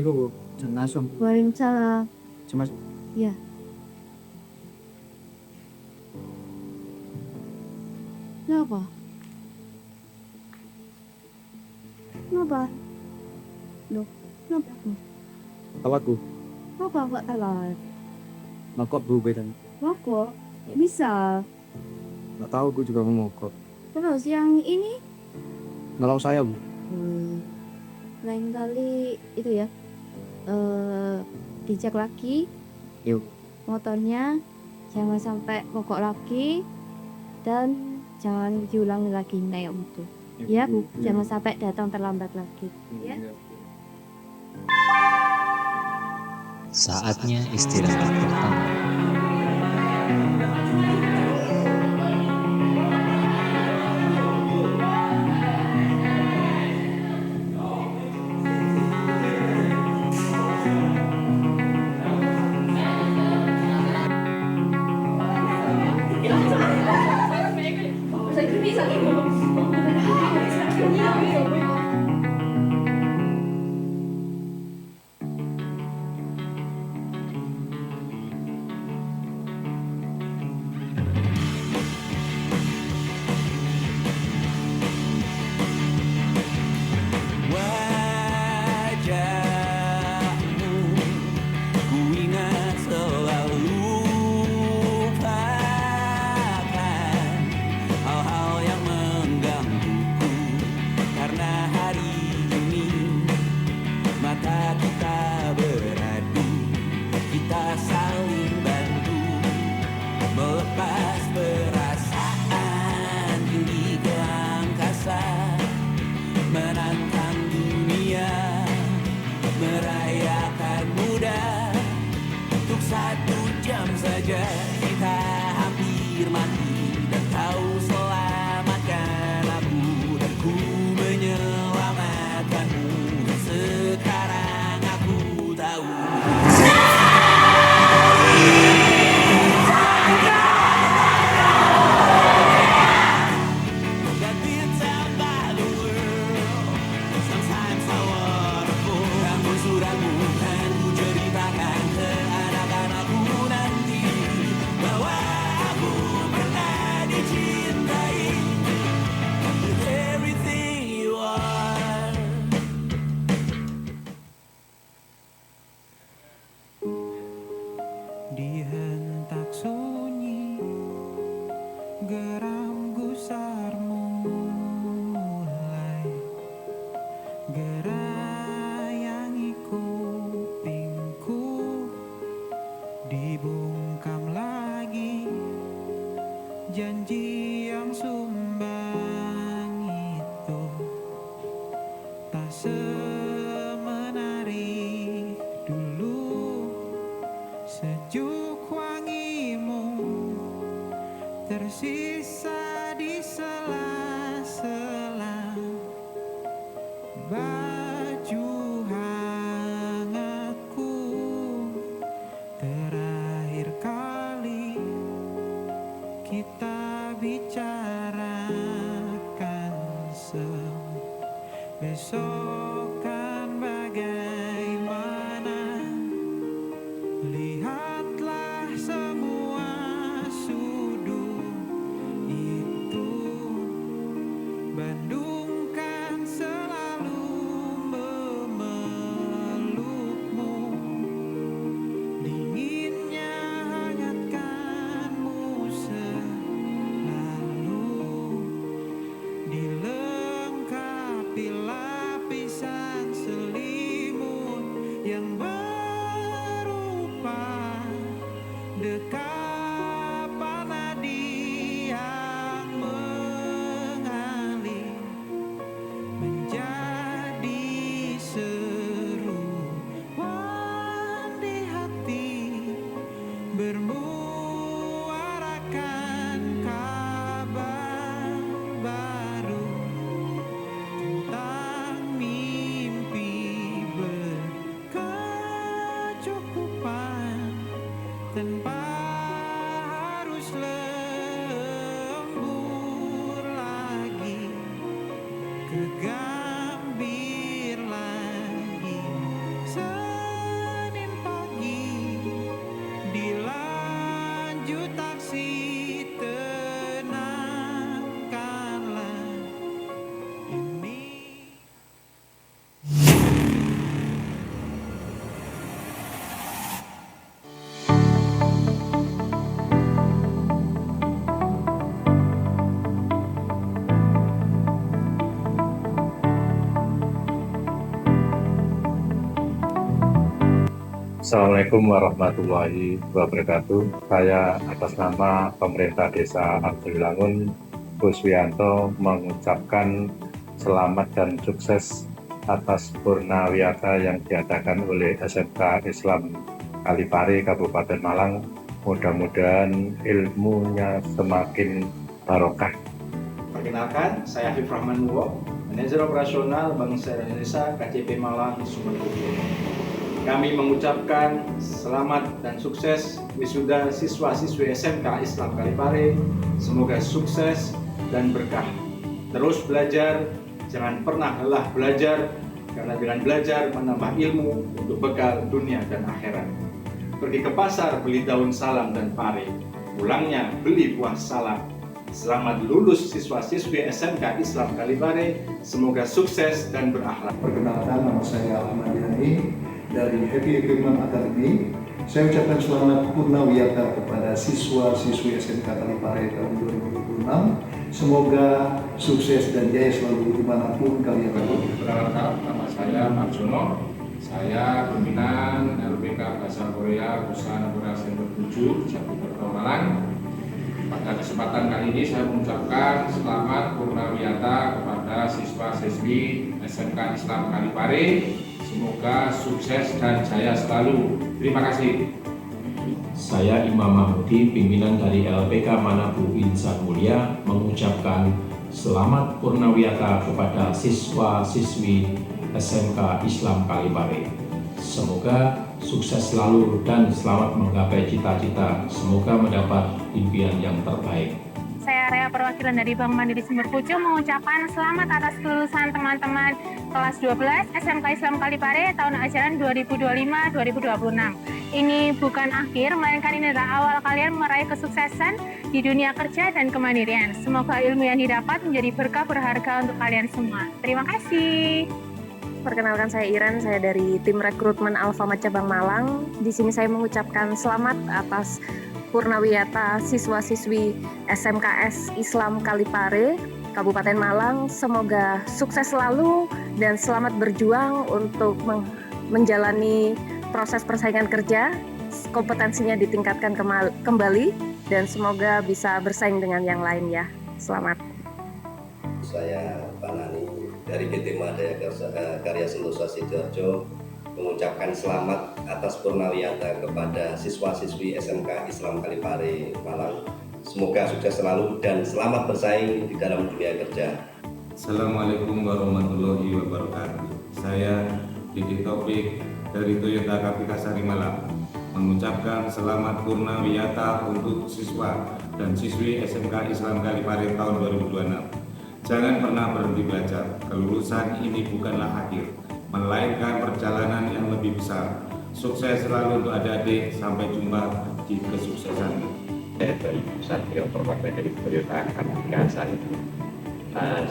Bu, jangan langsung. Waalaikumsalam. Cuma Ya. Kenapa? Kenapa? Loh, kenapa? awakku. Kenapa nggak telat? Mogok Bu, bedan. Mogok? Bisa. Gak tahu, gue juga mau mogok. Terus yang ini? Nolong saya, Bu. Lain kali itu ya. Dicek lagi. Yuk. Motornya jangan sampai mogok lagi dan jangan diulangi lagi naik itu. Ya, Bu. Jangan sampai datang terlambat lagi. Ya. Saatnya istirahat pertama. saja kita hampir mati dan kau selamatkan Dihentak sunyi geram gusar mulai gerayangi kupingku, dibungkam lagi janji yang sumbang itu tak semenarik dulu. Sejuk wangimu tersisa di sela-sela baju hangatku. Terakhir kali kita bicarakan besok kan bagaimana. Lihatlah semua sudut itu, Bandung kan selalu memelukmu. Dinginnya hangatkanmu selalu, dilengkapi lapisan selimut yang berupa dekapan nadi yang mengalir menjadi seruan di hati, bermuarakan kabar baru tentang mimpi berkecukupan tanpa harus lembur lagi, kegambir lagi. Senin pagi dilanjut taksi, tenangkanlah ini. Assalamualaikum warahmatullahi wabarakatuh. Saya atas nama pemerintah desa Abdullangun, Buswianto, mengucapkan selamat dan sukses atas purnawiyata yang diadakan oleh SMK Islam Kalipare Kabupaten Malang. Mudah-mudahan ilmunya semakin barokah. Perkenalkan, saya Afif Rahman Nuwo, Manajer Operasional Bank Syariah Indonesia KCP Malang Sumber Pucuk. Kami mengucapkan selamat dan sukses wisuda siswa-siswi SMK Islam Kalipare. Semoga sukses dan berkah. Terus belajar, jangan pernah lelah belajar, karena dengan belajar menambah ilmu untuk bekal dunia dan akhirat. Pergi ke pasar beli daun salam dan pare, pulangnya beli buah salam. Selamat lulus siswa-siswi SMK Islam Kalipare. Semoga sukses dan berakhlak. Perkenalkan, nama saya Ahmad Yani dari Happy Equipment Academy. Saya ucapkan selamat purnawiyata kepada siswa-siswi SMK Kalipare tahun 2026. Semoga sukses dan jaya selalu dimanapun kalian berada. Perkenalkan, nama saya Marjono. Saya pimpinan LPK Bahasa Korea Pusat Negara Sumber Pucuk, Jatiberto Malang. Pada kesempatan kali ini saya mengucapkan selamat purnawiyata kepada siswa-siswi SMK Islam Kalipare. Semoga sukses dan jaya selalu. Terima kasih. Saya Imam Mahmudi, pimpinan dari LPK Manabu Insan Mulia, mengucapkan selamat purnawiyata kepada siswa-siswi SMK Islam Kalipare. Semoga sukses selalu dan selamat menggapai cita-cita. Semoga mendapat impian yang terbaik. Saya Rea, perwakilan dari Bank Mandiri Sumber Pucuk, mengucapkan selamat atas kelulusan teman-teman kelas 12 SMK Islam Kalipare tahun ajaran 2025-2026. Ini bukan akhir, melainkan ini adalah awal kalian meraih kesuksesan di dunia kerja dan kemandirian. Semoga ilmu yang didapat menjadi berkah berharga untuk kalian semua. Terima kasih. perkenalkan saya Iren, saya dari tim rekrutmen Alfamart Cabang Malang. Di sini saya mengucapkan selamat atas Purnawiyata siswa-siswi SMKS Islam Kalipare, Kabupaten Malang. Semoga sukses selalu dan selamat berjuang untuk menjalani proses persaingan kerja. Kompetensinya ditingkatkan kembali dan semoga bisa bersaing dengan yang lain ya. Selamat. Saya Pak Nani dari PT Madaya Karya Sentosa Sidoarjo mengucapkan selamat atas Purnawiyata kepada siswa-siswi SMK Islam Kalipare Malang. Semoga sukses selalu dan selamat bersaing di dalam dunia kerja. Assalamualaikum warahmatullahi wabarakatuh. Saya Didi Taufik dari Toyota Kapika Sari Malang mengucapkan selamat Purnawiyata untuk siswa dan siswi SMK Islam Kalipare tahun 2026. Jangan pernah berhenti belajar. Kelulusan ini bukanlah akhir, melainkan perjalanan yang lebih besar. Sukses selalu untuk adik-adik. Sampai jumpa di kesuksesan. Saya dari Satrio Perwakilan dari Toyota Kapika Sari.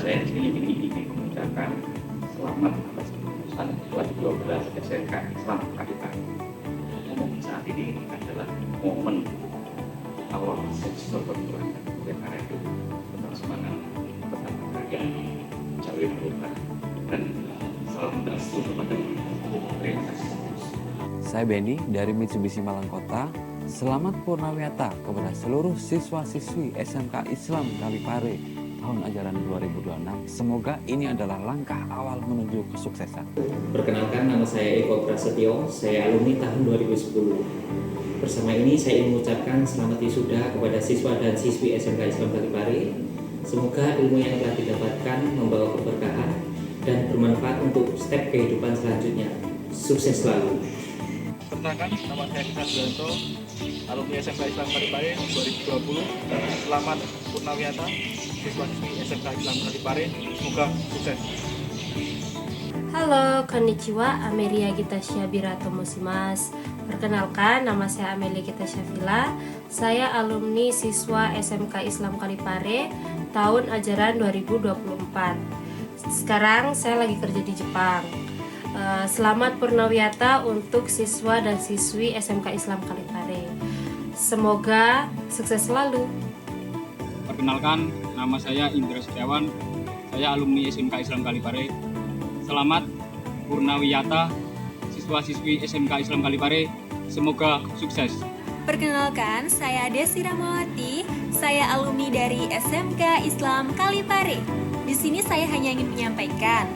Saya ini mengucapkan selamat atas kelulusan 2012 SMK Islam Kalipare. Saat ini adalah momen awal sektor perjuangan oleh karena itu tetap semangat, tetap bekerja, cari perubahan dan salam dasar kepada terima kasih. Saya Benny dari Mitsubishi Malang Kota. Selamat Purnawiyata kepada seluruh siswa-siswi SMK Islam Kalipare tahun ajaran 2026. Semoga ini adalah langkah awal menuju kesuksesan. Perkenalkan, nama saya Eko Prasetyo, saya alumni tahun 2010. Bersama ini saya ingin mengucapkan selamat wisuda kepada siswa dan siswi SMK Islam Kalipare. Semoga ilmu yang telah didapatkan membawa keberkahan dan bermanfaat untuk step kehidupan selanjutnya. Sukses selalu. Perkenalkan, nama saya Kisah Sudanto, alumni SMK Islam Kalipare 2020. Selamat Purnawiyata siswa-siswi SMK Islam Kalipare, semoga sukses. Halo, konnichiwa, Amelia Gitasya Birato Musimas. Perkenalkan, nama saya Amelia Gitasya Vila. Saya alumni siswa SMK Islam Kalipare tahun ajaran 2024. Sekarang saya lagi kerja di Jepang. Selamat Purnawiyata untuk siswa dan siswi SMK Islam Kalipare. Semoga sukses selalu. Perkenalkan, nama saya Indra Setiawan, saya alumni SMK Islam Kalipare. Selamat Purnawiyata siswa-siswi SMK Islam Kalipare, semoga sukses. Perkenalkan, saya Desi Ramawati, saya alumni dari SMK Islam Kalipare. Di sini saya hanya ingin menyampaikan,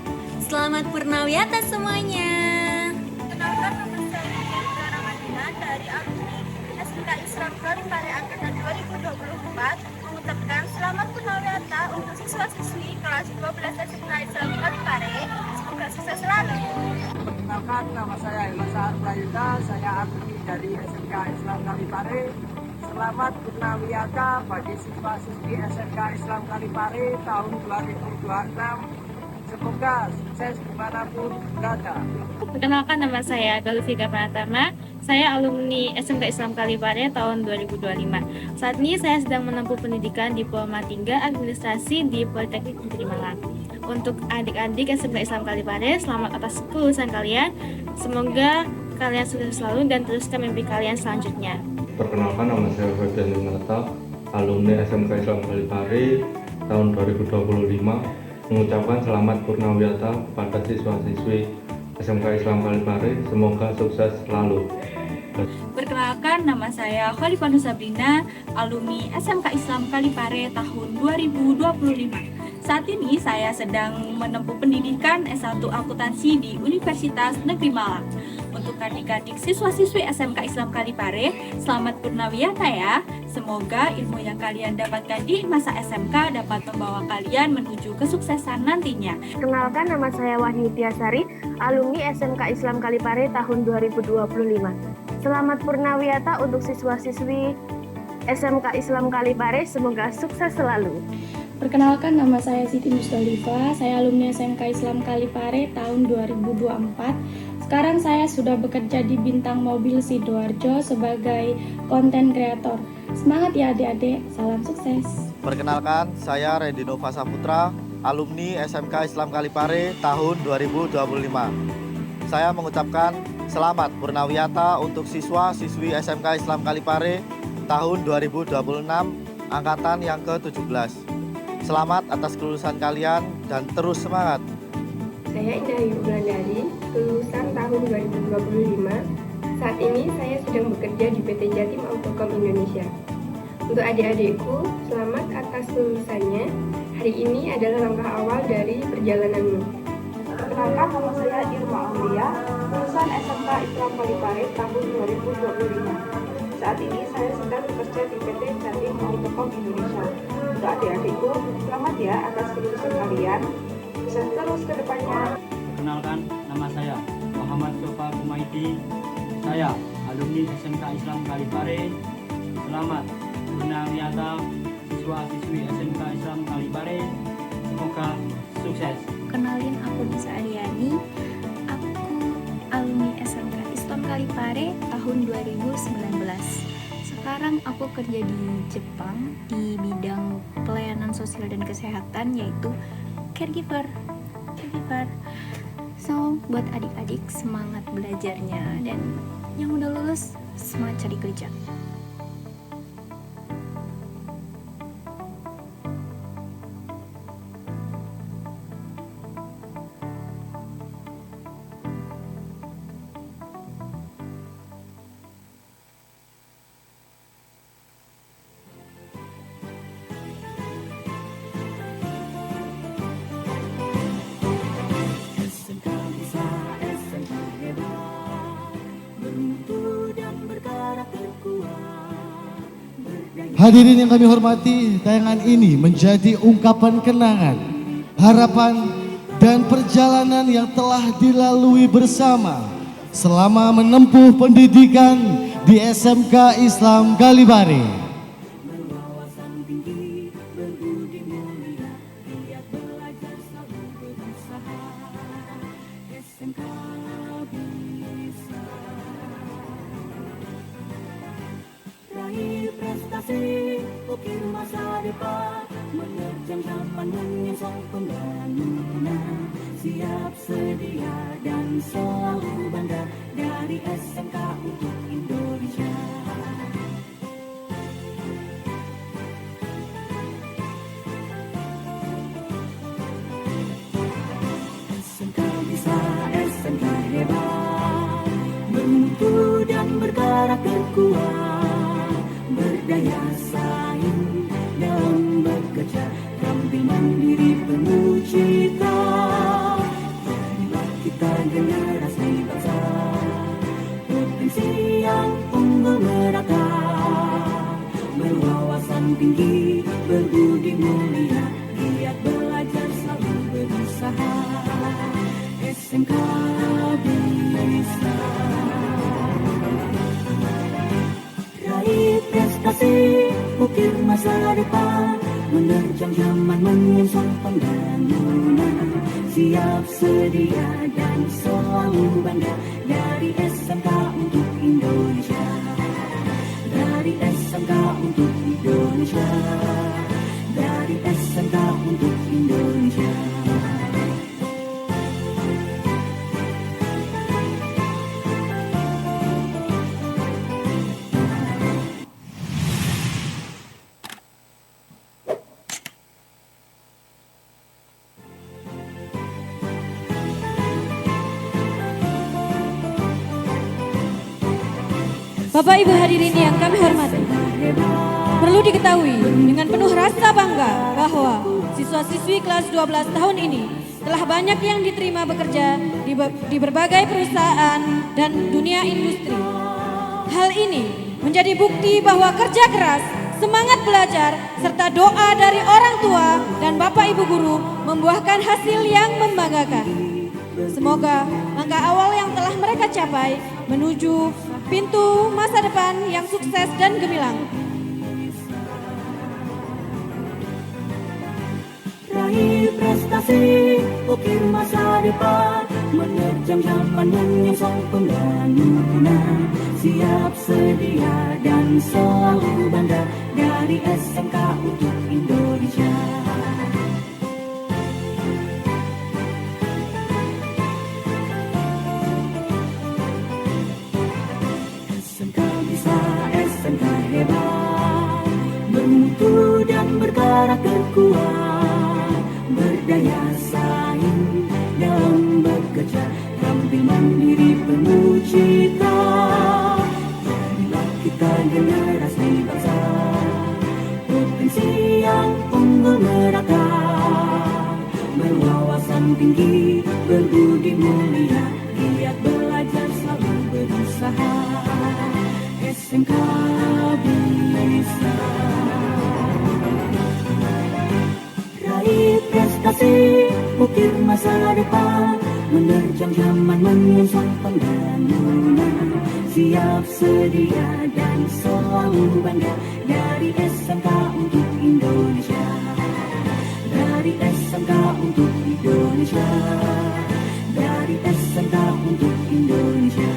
selamat Purnawiyata semuanya. Perkenalkan, nama saya Indra Ramadina dari alumni SMK Islam Kalipare angkatan 2024. Mengucapkan selamat Purnawiyata untuk siswa-siswi kelas 12 SMK Islam Kalipare. Semoga sukses selalu. Perkenalkan, nama saya Hilmasa Prayuda, saya alumni dari SMK Islam Kalipare. Selamat Purnawiyata bagi siswa-siswi SMK Islam Kalipare tahun 2026. Semoga sukses dimanapun berada. Perkenalkan, nama saya Galufika Pratama. Saya alumni SMK Islam Kalipare tahun 2025. Saat ini saya sedang menempuh pendidikan Diploma 3 Administrasi di Politeknik Negeri Malang. Untuk adik-adik SMK Islam Kalipare, selamat atas kelulusan kalian. Semoga kalian sukses selalu dan teruskan mimpi kalian selanjutnya. Perkenalkan, nama saya Ferdian Yunata, alumni SMK Islam Kalipare tahun 2025. Mengucapkan selamat Purnawiyata pada siswa-siswi SMK Islam Kalipare, semoga sukses selalu. Perkenalkan, nama saya Khalifah Sabrina, alumni SMK Islam Kalipare tahun 2025. Saat ini saya sedang menempuh pendidikan S1 Akuntansi di Universitas Negeri Malang. Untuk adik-adik siswa-siswi SMK Islam Kalipare, selamat Purnawiyata ya. Semoga ilmu yang kalian dapatkan di masa SMK dapat membawa kalian menuju kesuksesan nantinya. Kenalkan, nama saya Wahyu Tiasari, alumni SMK Islam Kalipare tahun 2025. Selamat Purnawiyata untuk siswa-siswi SMK Islam Kalipare, semoga sukses selalu. Perkenalkan, nama saya Siti Mustalifa, saya alumni SMK Islam Kalipare tahun 2024. Sekarang saya sudah bekerja di Bintang Mobil Sidoarjo sebagai konten kreator. Semangat ya adik-adik, salam sukses. Perkenalkan, saya Randy Nova Saputra, alumni SMK Islam Kalipare tahun 2025. Saya mengucapkan selamat Purnawiyata untuk siswa-siswi SMK Islam Kalipare tahun 2026 angkatan yang ke-17. Selamat atas kelulusan kalian dan terus semangat. Saya Indah Ayu Wulandari, lulusan tahun 2025. Saat ini saya sedang bekerja di PT Jatim Autocom Indonesia. Untuk adik-adikku, selamat atas lulusannya. Hari ini adalah langkah awal dari perjalananmu. Perkenalkan, nama saya Irma Aulia, lulusan SMK Islam Kalipare tahun 2025. Saat ini saya sedang bekerja di PT Jatim Autocom Indonesia. Untuk adik-adikku, selamat ya atas kelulusan kalian. Sukses terus ke depannya. Perkenalkan, nama saya Muhammad Sofa Kumaidi. Saya alumni SMK Islam Kalipare. Selamat Purnawiyata siswa-siswi SMK Islam Kalipare. Semoga sukses. Kenalin, aku Nisa Ariani. Aku alumni SMK Islam Kalipare tahun 2019. Sekarang aku kerja di Jepang di bidang pelayanan sosial dan kesehatan, yaitu caregiver. So, buat adik-adik semangat belajarnya, dan yang udah lulus semangat cari kerja. Hadirin yang kami hormati, tayangan ini menjadi ungkapan kenangan, harapan, dan perjalanan yang telah dilalui bersama selama menempuh pendidikan di SMK Islam Kalipare. Ukir masa depan, menerjang zaman menyongsong pembangunan. Siap, sedia, dan selalu bangga dari SMK untuk Indonesia. SMK bisa, SMK hebat, bermutu dan bergerak terkuat, berdaya saing dalam bekerja, tampil mandiri penuh cita. Terlibat kita generasi bangsa, potensi yang unggul merata, berwawasan tinggi, berbudi mulia, giat belajar selalu berusaha. SMK bisa. Raih prestasi, ukir masa depan, menerjang zaman menyongsong pembangunan. Siap, sedia, dan selalu bangga dari SMK untuk Indonesia. Dari SMK untuk Indonesia. Dari SMK untuk Indonesia. Bapak Ibu hadirin yang kami hormati, perlu diketahui dengan penuh rasa bangga bahwa siswa-siswi kelas 12 tahun ini telah banyak yang diterima bekerja di berbagai perusahaan dan dunia industri. Hal ini menjadi bukti bahwa kerja keras, semangat belajar, serta doa dari orang tua dan Bapak Ibu guru membuahkan hasil yang membanggakan. Semoga langkah awal yang telah mereka capai menuju pintu masa depan yang sukses dan gemilang. Raih prestasi, ukir masa depan, menerjang zaman menyongsong pembangunan. Siap, sedia, dan selalu bangga dari SMK untuk Indonesia. hebat, bermutu dan berkarakter kuat, berdaya saing dalam bekerja, tampil mandiri penuh cita. Jadilah kita generasi bangsa, potensi yang unggul merata, berwawasan tinggi, berbudi mulia, giat belajar selalu berusaha. SMK bisa raih prestasi, ukir masa depan, menerjang zaman menyongsong pembangunan, siap sedia dan selalu bangga dari SMK untuk Indonesia, dari SMK untuk Indonesia, dari SMK untuk Indonesia.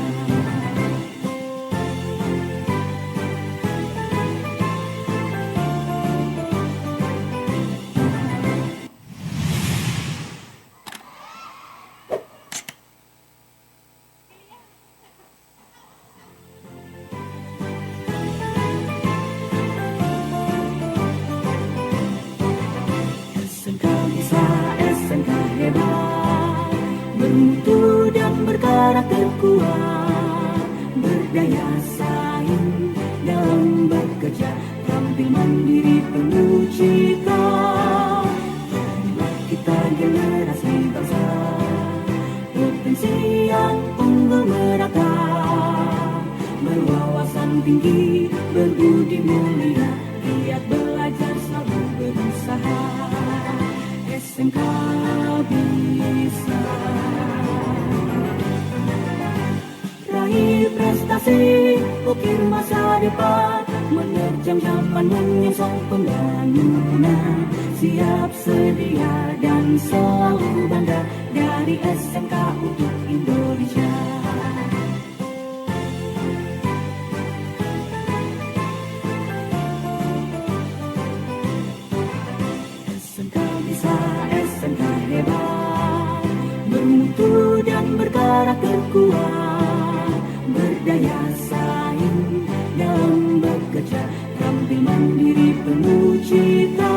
SMK bisa, SMK hebat, bermutu dan berkarakter kuat, berdaya saing dalam bekerja, tampil mandiri penuh cita. Jadilah kita generasi bangsa, potensi yang unggul merata, berwawasan tinggi, berbudi mulia, giat belajar selalu berusaha. SMK bisa raih prestasi, ukir masa depan, menerjang zaman menyongsong pembangunan, siap sedia dan selalu bangga dari SMK untuk Indonesia. SMK bisa, SMK hebat, bermutu dan berkarakter kuat, berdaya saing dalam bekerja, tampil mandiri penuh cita.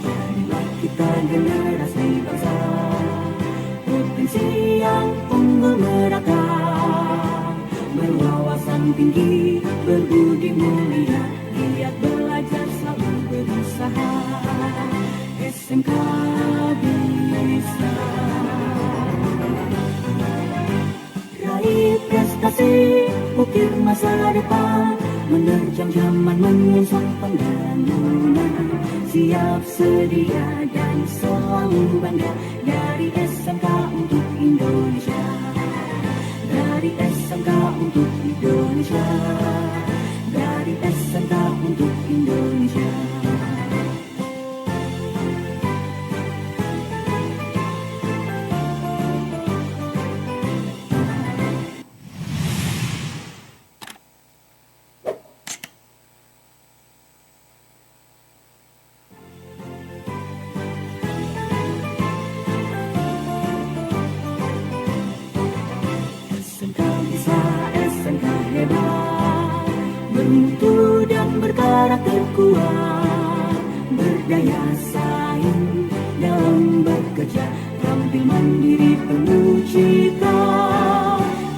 Jadilah kita generasi bangsa, potensi yang unggul merata, berwawasan tinggi, berbudi mulia, giat belajar selalu berusaha. SMK bisa raih prestasi, ukir masa depan, menerjang zaman menyongsong pembangunan, siap sedia dan selalu bangga dari SMK untuk Indonesia, dari SMK untuk Indonesia, dari SMK untuk Indonesia. SMK bisa, SMK hebat, bermutu dan berkarakter kuat, berdaya saing dalam bekerja, tampil mandiri penuh cita.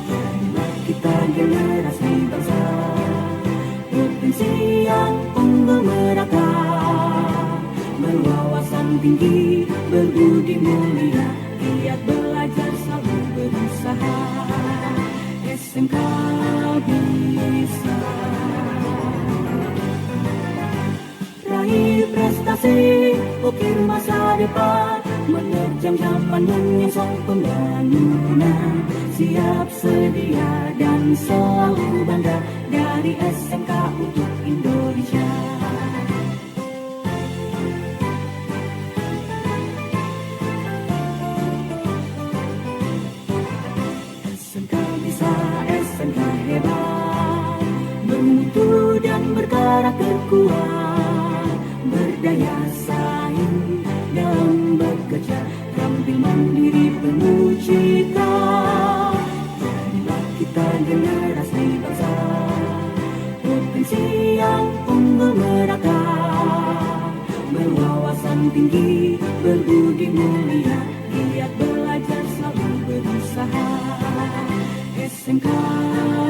Jadilah kita generasi bangsa, potensi yang unggul merata, berwawasan tinggi, berbudi mulia, giat belajar selalu berusaha. SMK bisa raih prestasi, ukir masa depan, menerjang zaman menyongsong pembangunan, siap sedia dan selalu bangga dari SMK untuk Indonesia. SMK bisa, SMK hebat, bermutu dan berkarakter kuat, berdaya saing dalam bekerja, tampil mandiri penuh cita. Jadilah kita generasi bangsa, potensi Provinsi yang unggul merata, berwawasan tinggi, berbudi mulia, giat belajar selalu berusaha. SMK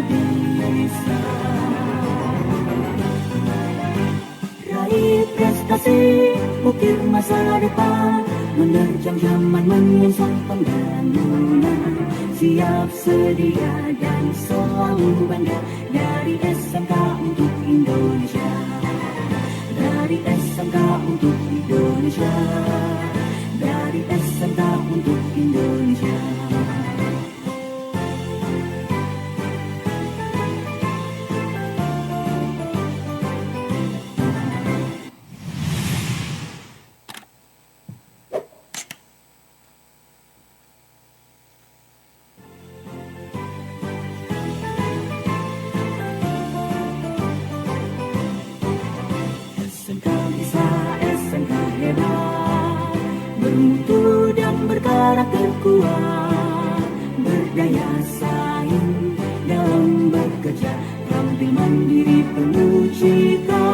bisa raih prestasi, ukir masa depan, menerjang zaman menyongsong pembangunan. Siap sedia dan selalu bangga dari SMK untuk Indonesia. Dari SMK untuk Indonesia. Dari SMK untuk Indonesia. SMK bisa, SMK hebat, bermutu dan berkarakter kuat, berdaya saing dalam bekerja, tampil mandiri penuh cita.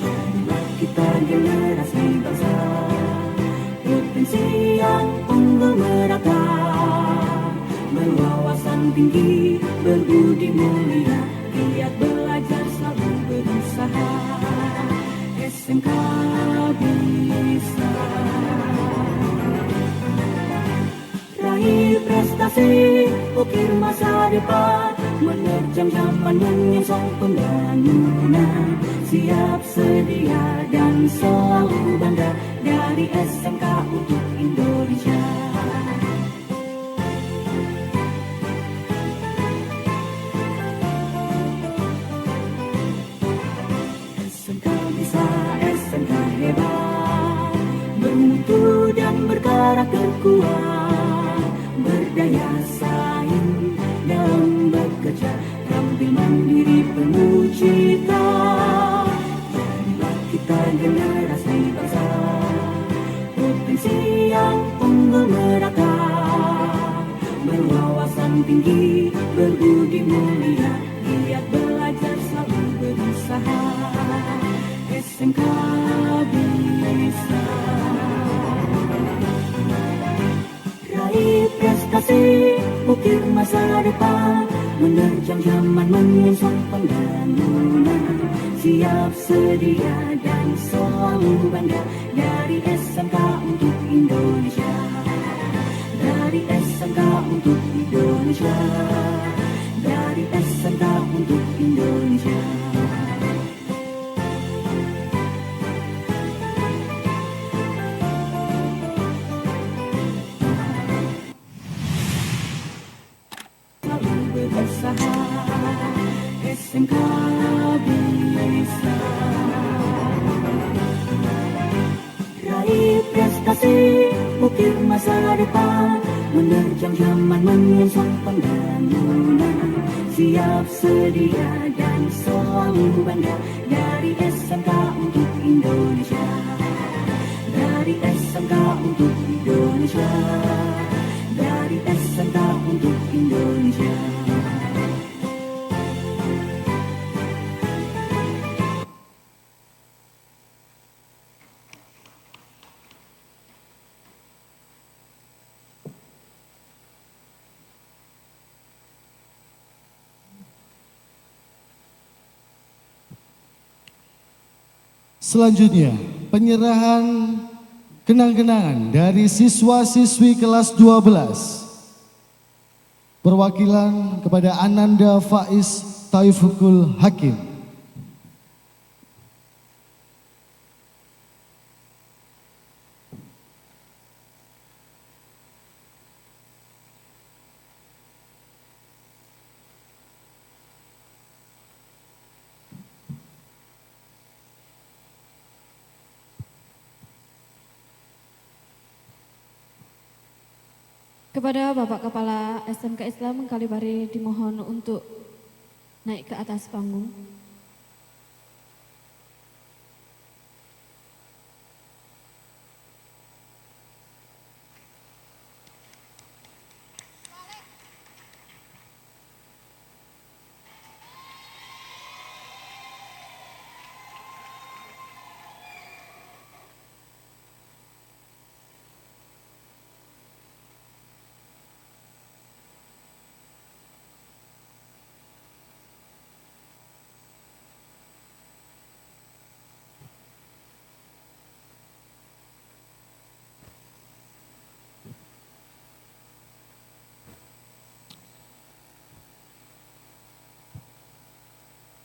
Jadilah kita generasi bangsa, provinsi yang unggul merata, berwawasan tinggi, berbudi mulia, giat belajar selalu berusaha. SMK bisa raih prestasi, ukir masa depan, menerjang zaman menyongsong pembangunan. Siap sedia dan selalu bangga dari SMK untuk Indonesia. SMK bisa, SMK hebat, bermutu dan berkarakter kuat, berdaya saing dalam bekerja, tampil mandiri penuh cita. Jadilah kita generasi bangsa, provinsi yang unggul merata, berwawasan tinggi, berbudi mulia, giat belajar selalu berusaha. SMK bisa raih prestasi, ukir masa depan, menerjang zaman menyongsong pembangunan. Siap sedia dan selalu bangga dari SMK untuk Indonesia. Dari SMK untuk Indonesia. Dari SMK untuk Indonesia. Selalu berusaha, SMK bisa raih prestasi, ukir masa depan, menerjang zaman menyongsong pembangunan. Siap sedia dan selalu bangga dari SMK untuk Indonesia. Dari SMK untuk Indonesia. Dari SMK untuk Indonesia. Selanjutnya, penyerahan kenang-kenangan dari siswa-siswi kelas 12. Perwakilan kepada Ananda Faiz Taifukul Hakim. Kepada Bapak Kepala SMK Islam Kalipare dimohon untuk naik ke atas panggung.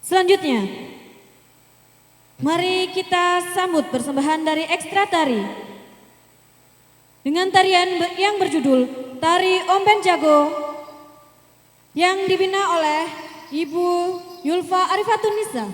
Selanjutnya, mari kita sambut persembahan dari Ekstra Tari dengan tarian yang berjudul Tari Omben Jago yang dibina oleh Ibu Yulfa Arifatun Nisa.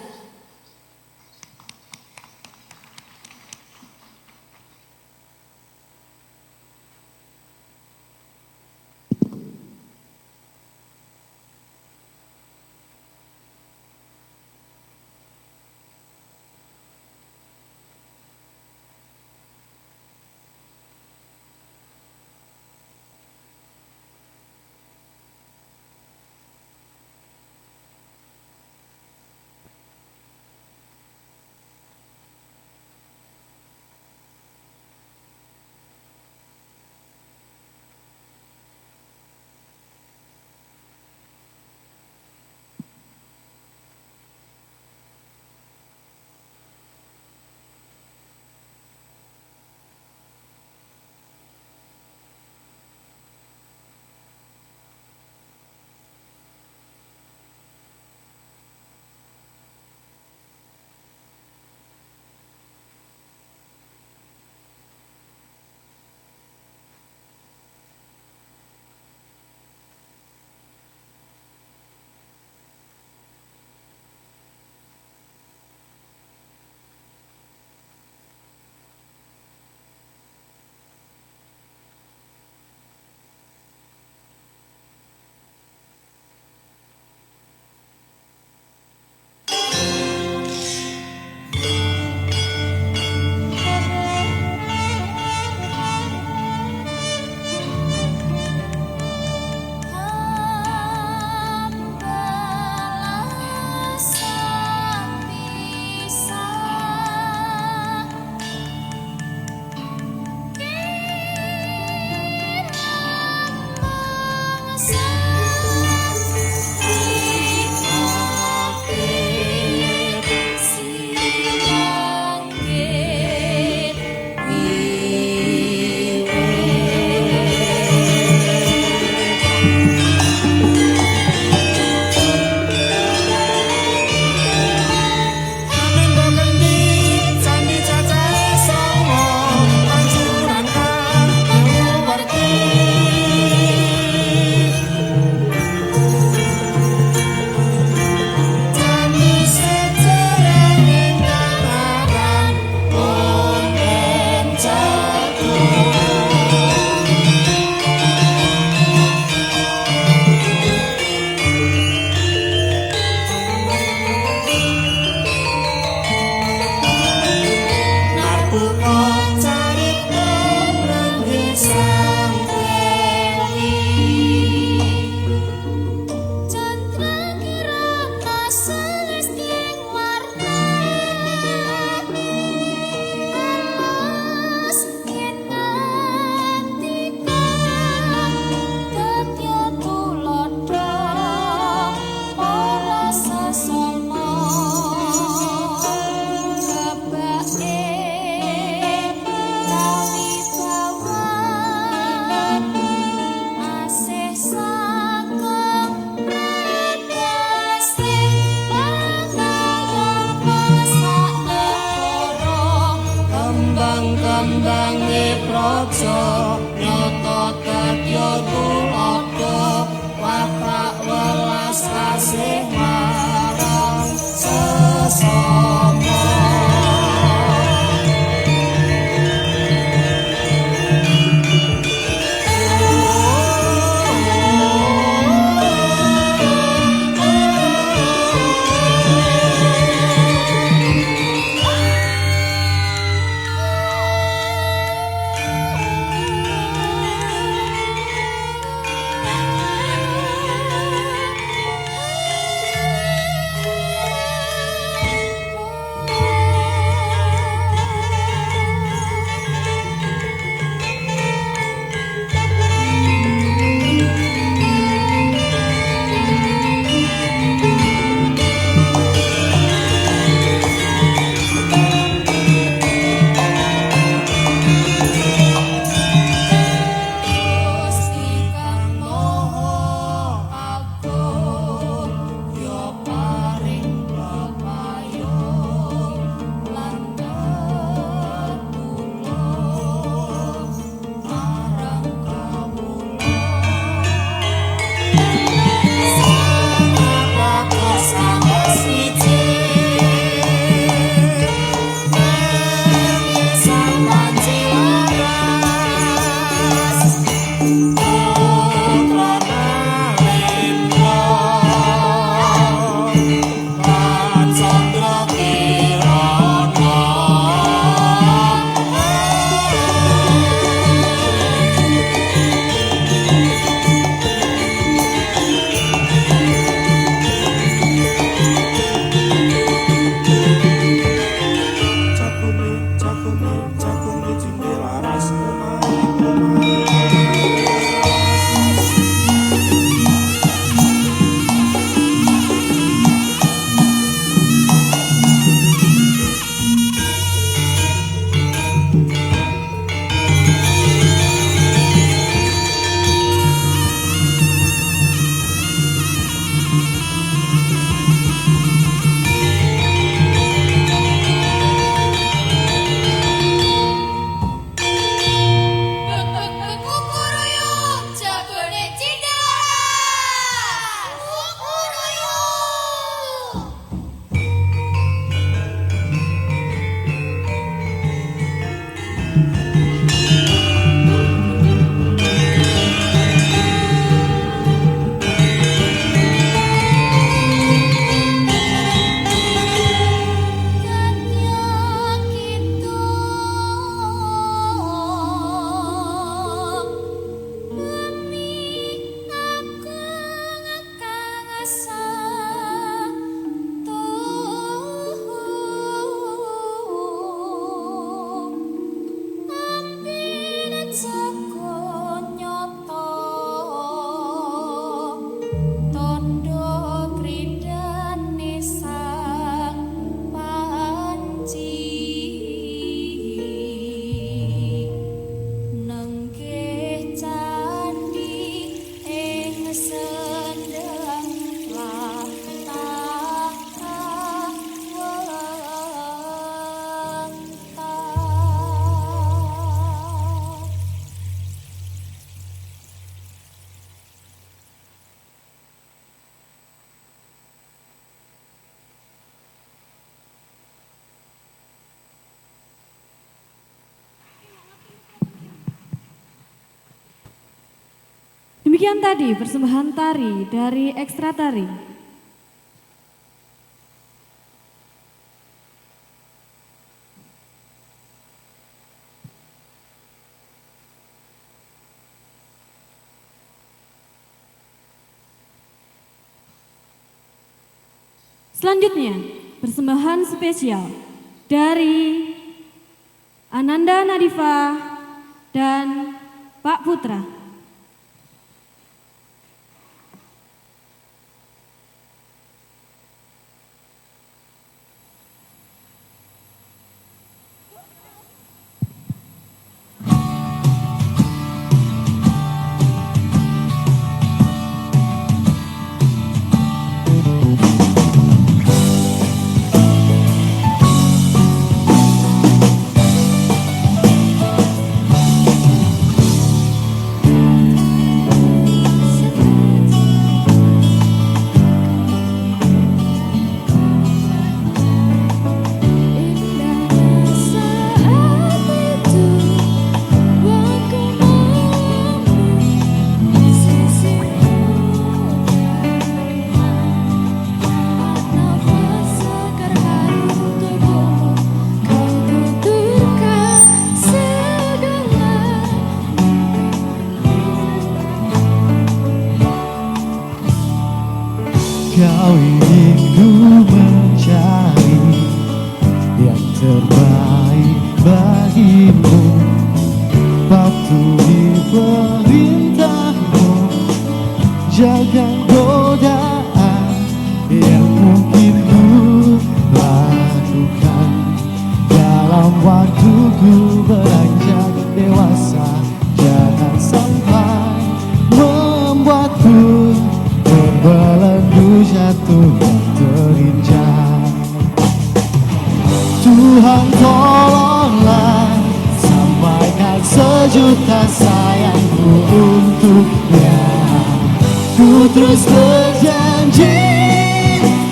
Demikian tadi persembahan tari dari Ekstra Tari. Selanjutnya, persembahan spesial dari Ananda Nadifa dan Pak Putra. Kau ingin ku mencari yang terbaik bagimu, patuhi perintahmu, jaga godaan yang mungkin ku lakukan dalam waktu ku beranjak dewasa. Jangan sampai membuatku terbelenggu jatuh dan terinjak. Tuhan tolonglah, sampaikan sejuta sayangku untuknya. Ku terus berjanji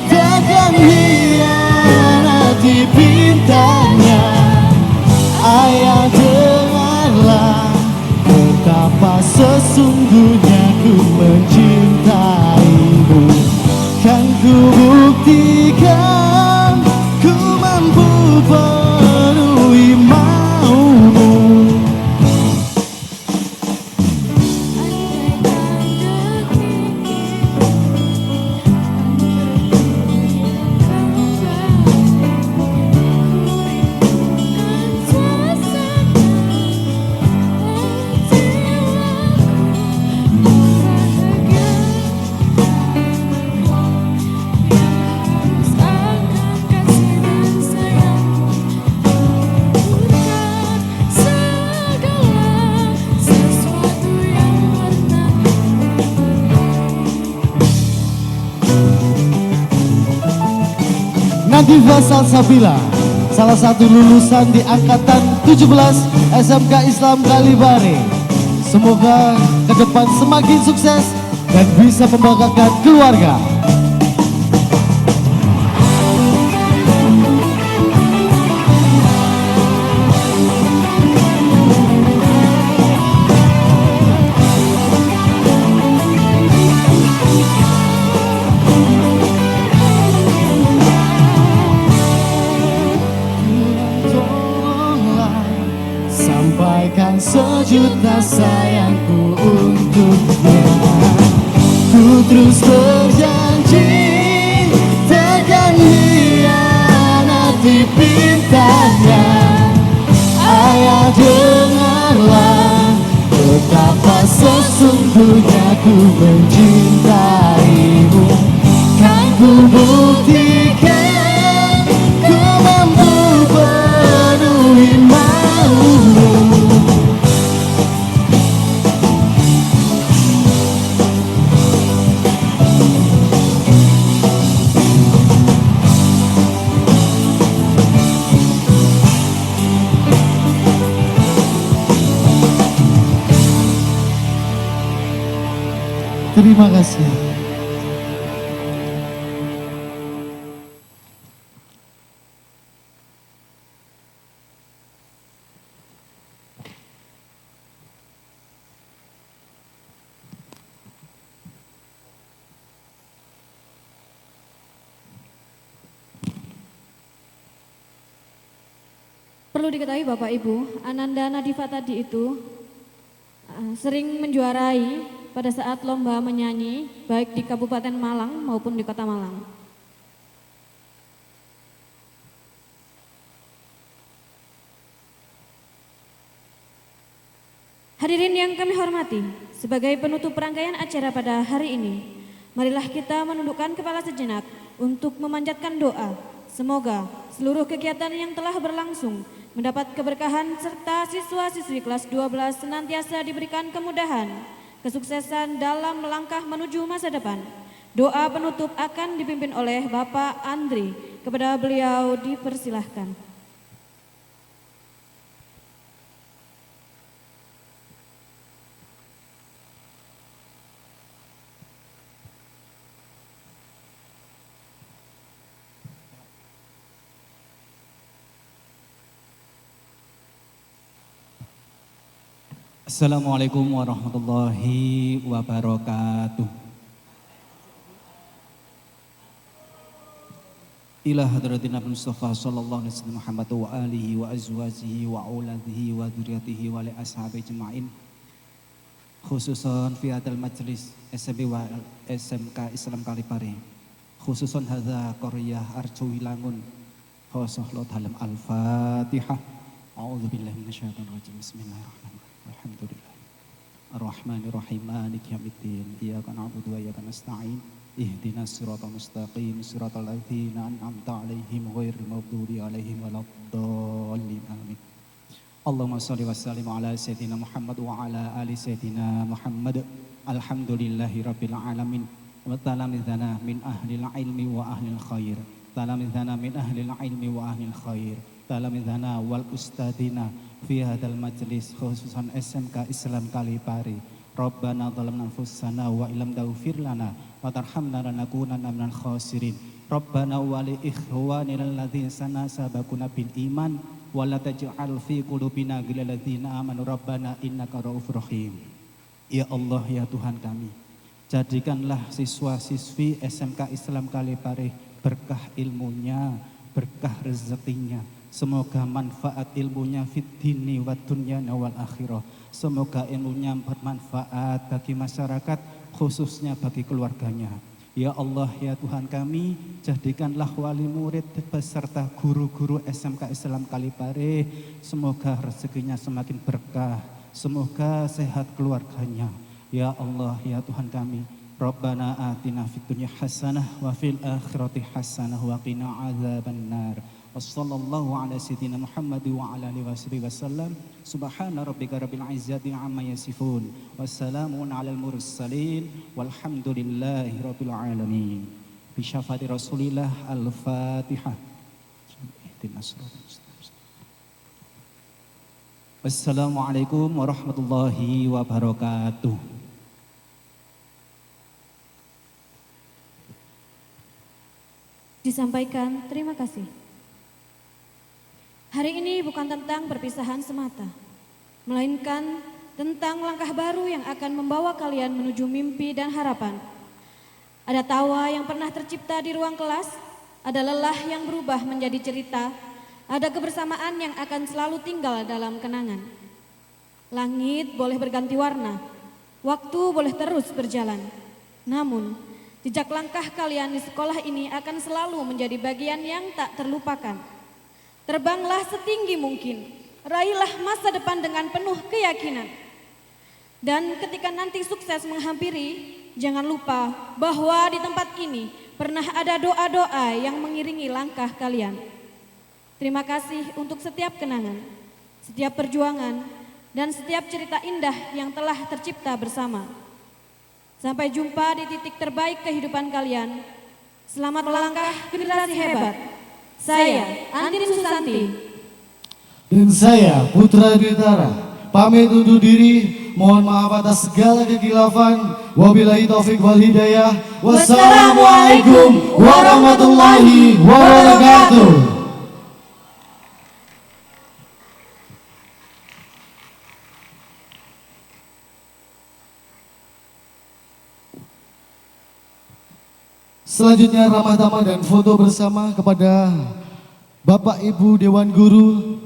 takkan hianati pintanya. Ayah dengarlah betapa sesungguhnya ku mencintaimu. Kan ku buktikan ku mampu penuhi maumu. Nadifa Salsabila, salah satu lulusan di angkatan 17 SMK Islam Kalibare. Semoga ke depan semakin sukses dan bisa membanggakan keluarga. Sampaikan sejuta sayangku untuknya. Ku terus berjanji takkan hianati pintanya. Ayah dengarlah betapa sesungguhnya ku mencintaimu. Kan ku buktikan ku mampu penuhi maumu. Terima kasih. Perlu diketahui Bapak Ibu, Ananda Nadifa tadi itu sering menjuarai pada saat lomba menyanyi baik di Kabupaten Malang maupun di Kota Malang. Hadirin yang kami hormati, sebagai penutup rangkaian acara pada hari ini, marilah kita menundukkan kepala sejenak untuk memanjatkan doa. Semoga seluruh kegiatan yang telah berlangsung mendapat keberkahan serta siswa-siswi kelas 12 senantiasa diberikan kemudahan, kesuksesan dalam melangkah menuju masa depan. Doa penutup akan dipimpin oleh Bapak Andri. Kepada beliau dipersilahkan. Assalamualaikum warahmatullahi wabarakatuh. Ila hadratin Nabi Mustafa sallallahu alaihi wasallam Muhammad wa alihi wa azwajihi wa auladihi wa dzurriyyatihi wa li ashabi jema'in. Khususan fi hadal majlis SMB wa SMK Islam Kalipare. Khususan hadza qaryah Arjo Wilangun. Khosoh dalam Al-Fatihah. A'udzubillahi minasyaitonir rajim. Bismillahirrahmanirrahim. Alhamdulillah. Ar-Rahmanir-Rahim. Maliki yaumiddin. Iyyaka na'budu wa iyyaka nasta'in. Ihdinas siratal mustaqim. Siratal ladzina an'amta 'alaihim ghairil maghdubi 'alaihim waladdallin. Amin. Allahumma shalli wa sallim ala sayyidina Muhammad wa ala ali sayyidina Muhammad. Alhamdulillahi rabbil alamin. Wa talamidana min ahlil ilmi wa ahlil khair. Talamidana min ahlil ilmi wa ahlil khair. Talamidana wal ustadina fi hadal majlis khususan SMK Islam Kalipare. Rabbana zalamna anfusana wa illam taghfir lana wa tarhamna lanakunanna minal khasirin. Rabbana wa li ikhwanina alladzina sabaquna bil iman wa la taj'al fi qulubina ghillal ladzina amanu rabbana innaka raufur rahim. Ya Allah, ya Tuhan kami, jadikanlah siswa-siswi SMK Islam Kalipare berkah ilmunya, berkah rezekinya. Semoga manfaat ilmunya fit dini wa dunya wal akhirah. Semoga ilmunya bermanfaat bagi masyarakat, khususnya bagi keluarganya. Ya Allah, ya Tuhan kami, jadikanlah wali murid beserta guru-guru SMK Islam Kalipare. Semoga rezekinya semakin berkah, semoga sehat keluarganya. Ya Allah, ya Tuhan kami, Rabbana atina fid dunya hasanah wa fil akhirati hasanah wa qina adzabannar. Wassallallahu ala sayyidina Muhammad wa ala alihi wasallam. Subhana rabbika rabbil izzati amma yasifun. Wassalamun alal mursalin. Walhamdulillahi rabbil alamin. Bi syafaati Rasulillah. Al-Fatihah. Wassalamualaikum warahmatullahi wabarakatuh. Disampaikan terima kasih. Hari ini bukan tentang perpisahan semata, melainkan tentang langkah baru yang akan membawa kalian menuju mimpi dan harapan. Ada tawa yang pernah tercipta di ruang kelas, ada lelah yang berubah menjadi cerita, ada kebersamaan yang akan selalu tinggal dalam kenangan. Langit boleh berganti warna, waktu boleh terus berjalan. Namun, jejak langkah kalian di sekolah ini akan selalu menjadi bagian yang tak terlupakan. Terbanglah setinggi mungkin, raihlah masa depan dengan penuh keyakinan. Dan ketika nanti sukses menghampiri, jangan lupa bahwa di tempat ini pernah ada doa-doa yang mengiringi langkah kalian. Terima kasih untuk setiap kenangan, setiap perjuangan, dan setiap cerita indah yang telah tercipta bersama. Sampai jumpa di titik terbaik kehidupan kalian. Selamat melangkah generasi hebat. Saya Andri Susanti dan saya Putra Dwitara pamit undur diri. Mohon maaf atas segala kekhilafan. Wabillahi taufik wal hidayah. Wassalamualaikum warahmatullahi wabarakatuh. Selanjutnya ramah tamah dan foto bersama kepada Bapak Ibu Dewan Guru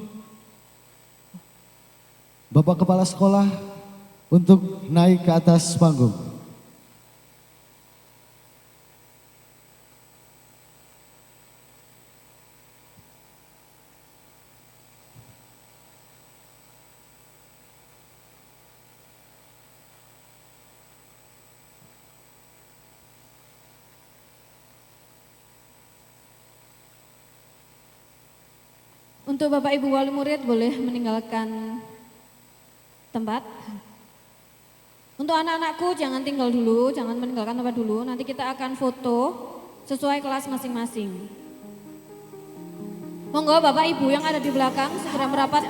Bapak Kepala Sekolah untuk naik ke atas panggung. Untuk Bapak Ibu wali murid boleh meninggalkan tempat. Untuk anak-anakku jangan tinggal dulu, jangan meninggalkan tempat dulu. Nanti kita akan foto sesuai kelas masing-masing. Monggo Bapak Ibu yang ada di belakang segera merapat.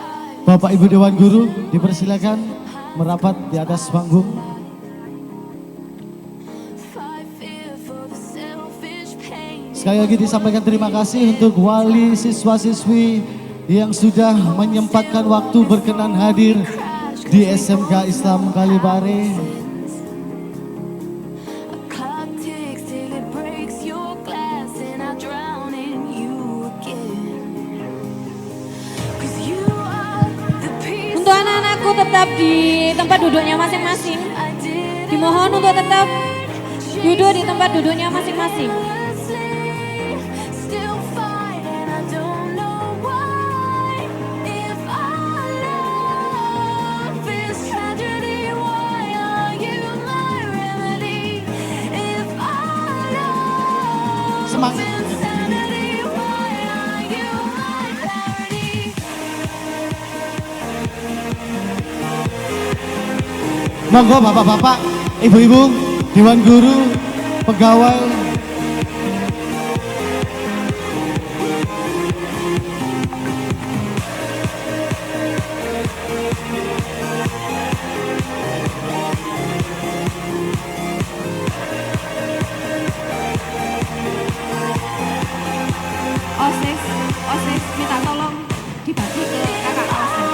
Bapak Ibu Dewan Guru dipersilakan merapat di atas panggung. Sekali lagi disampaikan terima kasih untuk wali siswa-siswi yang sudah menyempatkan waktu berkenan hadir di SMK Islam Kalipare. Untuk anak-anakku tetap di tempat duduknya masing-masing. Dimohon untuk tetap duduk di tempat duduknya masing-masing. Semangat. Monggo bapak-bapak, ibu-ibu, dewan guru, pegawai. OSIS minta tolong dibagi ke kakak kelasnya.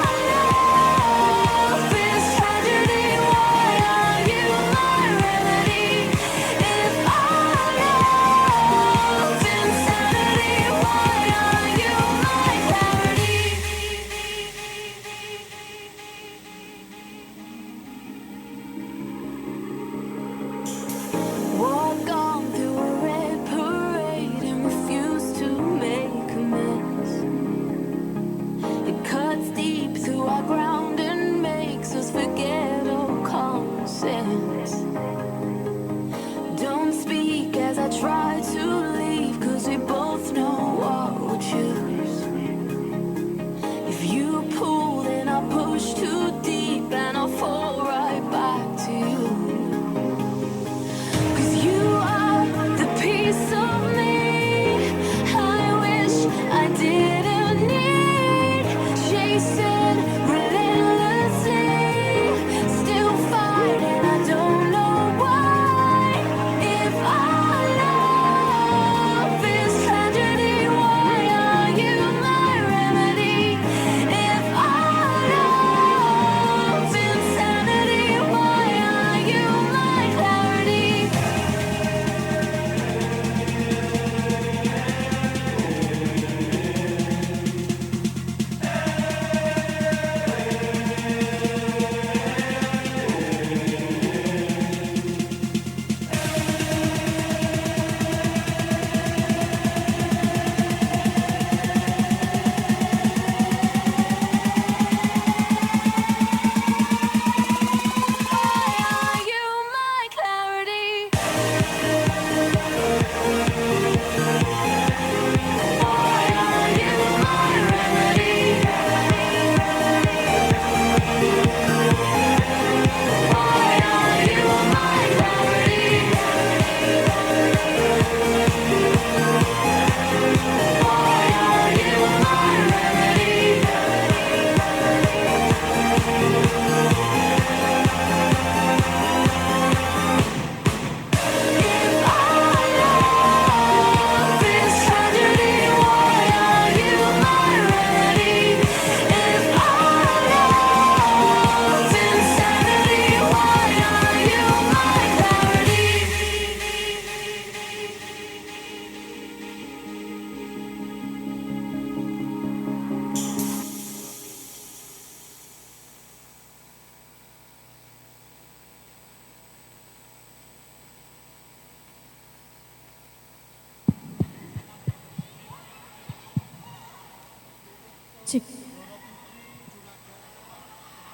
Cik.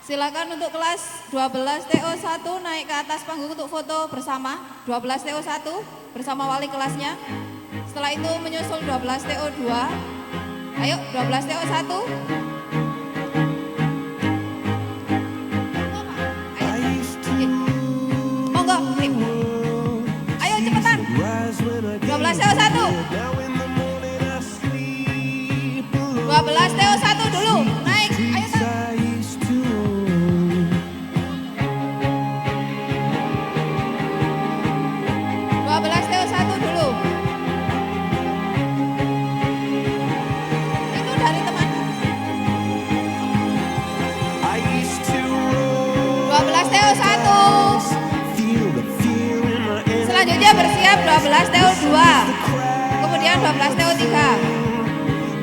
Silakan untuk kelas 12 TO1 naik ke atas panggung untuk foto bersama 12 TO1 bersama wali kelasnya. Setelah itu menyusul 12 TO2. Ayo 12 TO1. Monggo. Ayo cepetan. 12 TO1. 12 TO1 dulu. Naik. Ayo. 12 TO1 dulu. Itu dari teman. 12 TO1. Selanjutnya bersiap 12 TO2. Kemudian 12 TO3.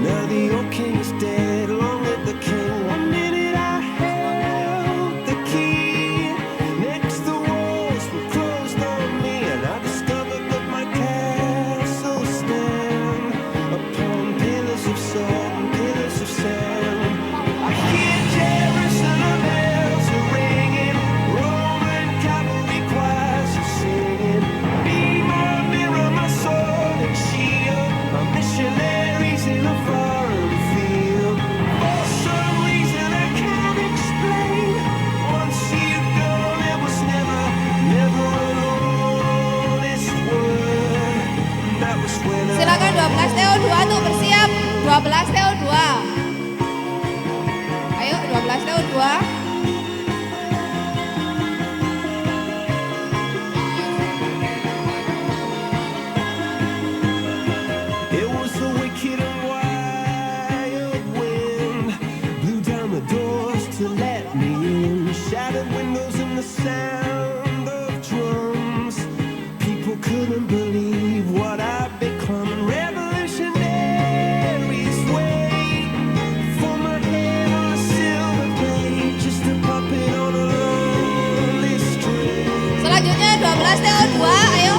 Now the old king is dead, long live the king. One minute I held the key. Next the walls were closed on me, and I discovered that my castle stand upon pillars of salt and pillars of sand. I hear Jerusalem bells are ringing, Roman cavalry choirs are singing. Be my mirror, my sword and shield, my missionaries in a foreign field. For some reason I can't explain, once you've gone it was never an honest word. That was when Silakan 12 TO2 tuh bersiap. 12 TO2. Ayo 12 TO2. It was a wicked and wild wind, blew down the doors to let me in, shattered windows and the sound of drums. People couldn't believe what I'd become. Revolutionaries wait for my head on a silver plate, just a puppet on a lonely string. Selanjutnya 12 TO2. Ayo.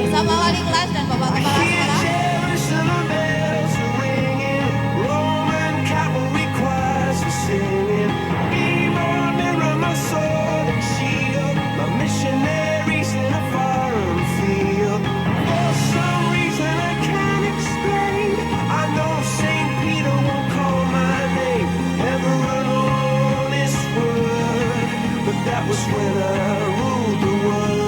Bersama wali kelas dan bapak kepala sekolah. Jerusalem bells are ringing, Roman cavalry choirs are singing. Be my mirror, my sword and shield, my missionaries in a foreign field. For some reason I can't explain, I know St. Peter won't call my name, ever an honest word, but that was when I ruled the world.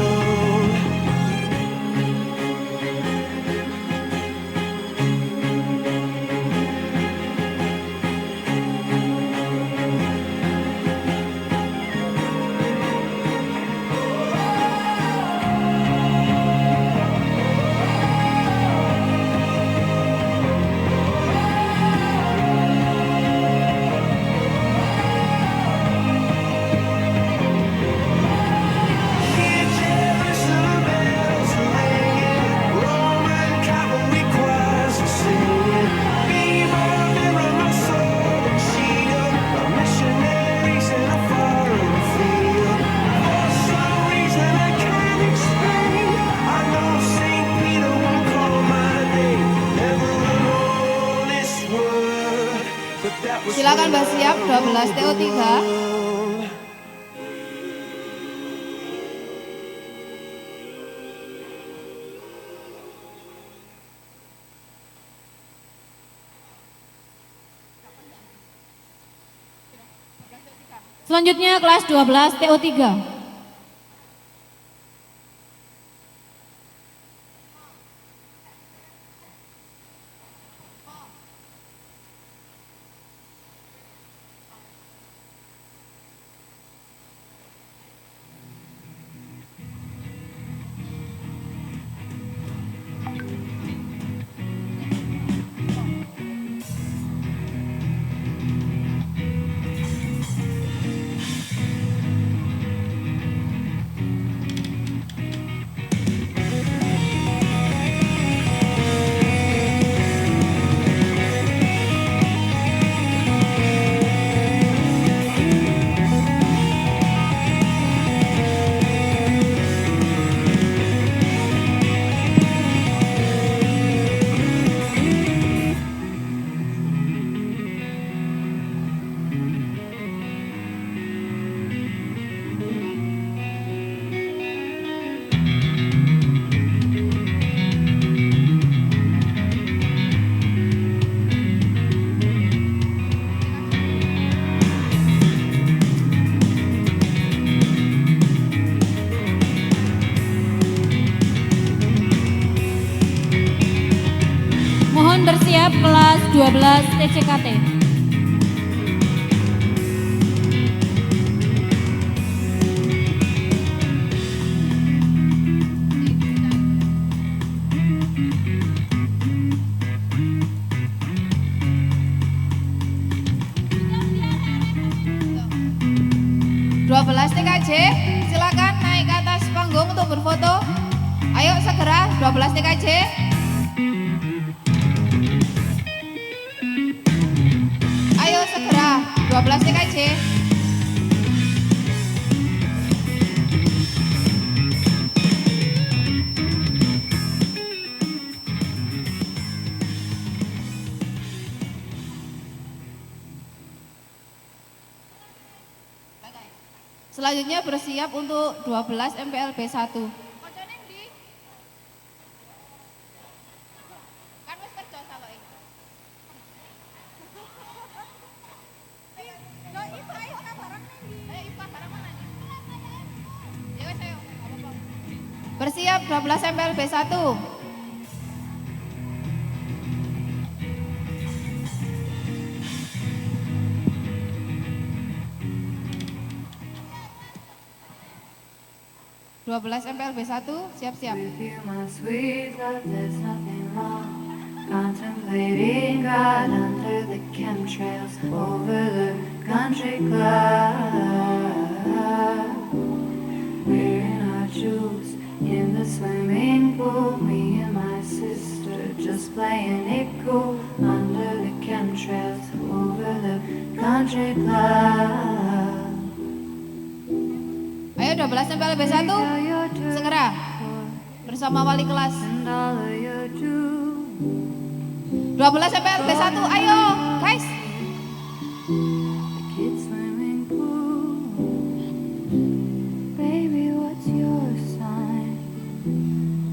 Silakan bersiap 12 TO3. Selanjutnya kelas 12 TO3. Silakan bersiap kelas 12 TCKT. TKJ, silakan naik ke atas panggung untuk berfoto. Ayo segera 12 TKJ. Ayo segera 12 TKJ. Selanjutnya bersiap untuk 12 MPLB 1. Bersiap 12 MPLB 1. MPLB 1, siap-siap. Contemplating God under the chemtrails over the country club. Wearing our jewels in the swimming pool. Me and my sister just playing it cool under the chemtrails over the country club. Ayo 12 MPLB 1, segera bersama wali kelas. 12 MPLB 1, ayo guys. Baby, what's your sign?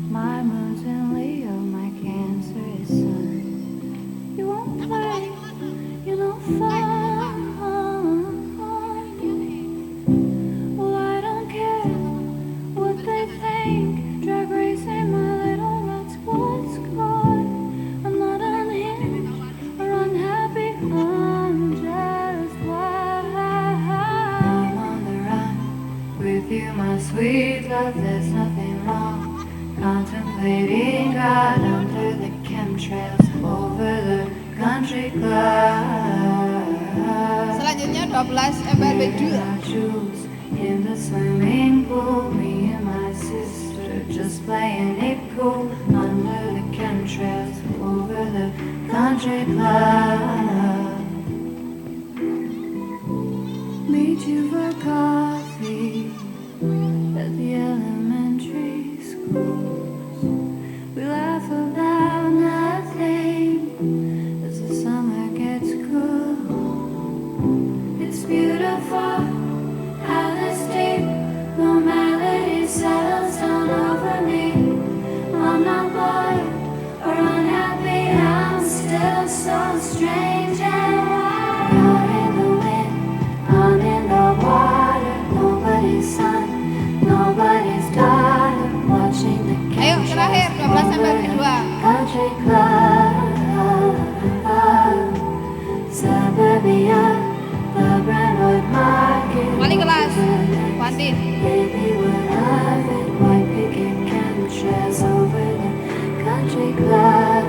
My moon's in Leo, my Cancer is Sun. You won't play, you know fun. Well, I don't care what they think. Drag racing my little red squad squad. I'm not unhinged or unhappy, I'm just wild. I'm on the run with you, my sweet love, there's nothing wrong. Contemplating God under the chemtrails over the country club. Selanjutnya 12 MPLB 2. In the swimming pool, me and my sister just playing it cool under the chemtrails over the country club. Meet you for coffee at the elementary schools. We laugh about nothing as the summer gets cool. It's beautiful how this deep normality settles down over me. I'm not bored or unhappy, I'm still so strange and wild. You're in the wind, I'm in the water. Nobody's son, nobody's daughter. Watching the ayo terakhir 12 MPLB 2. country club. Suburbia, the Brentwood Market. Wali kelas, Fatin. Baby, what of it? White picket chemtrails over the country club.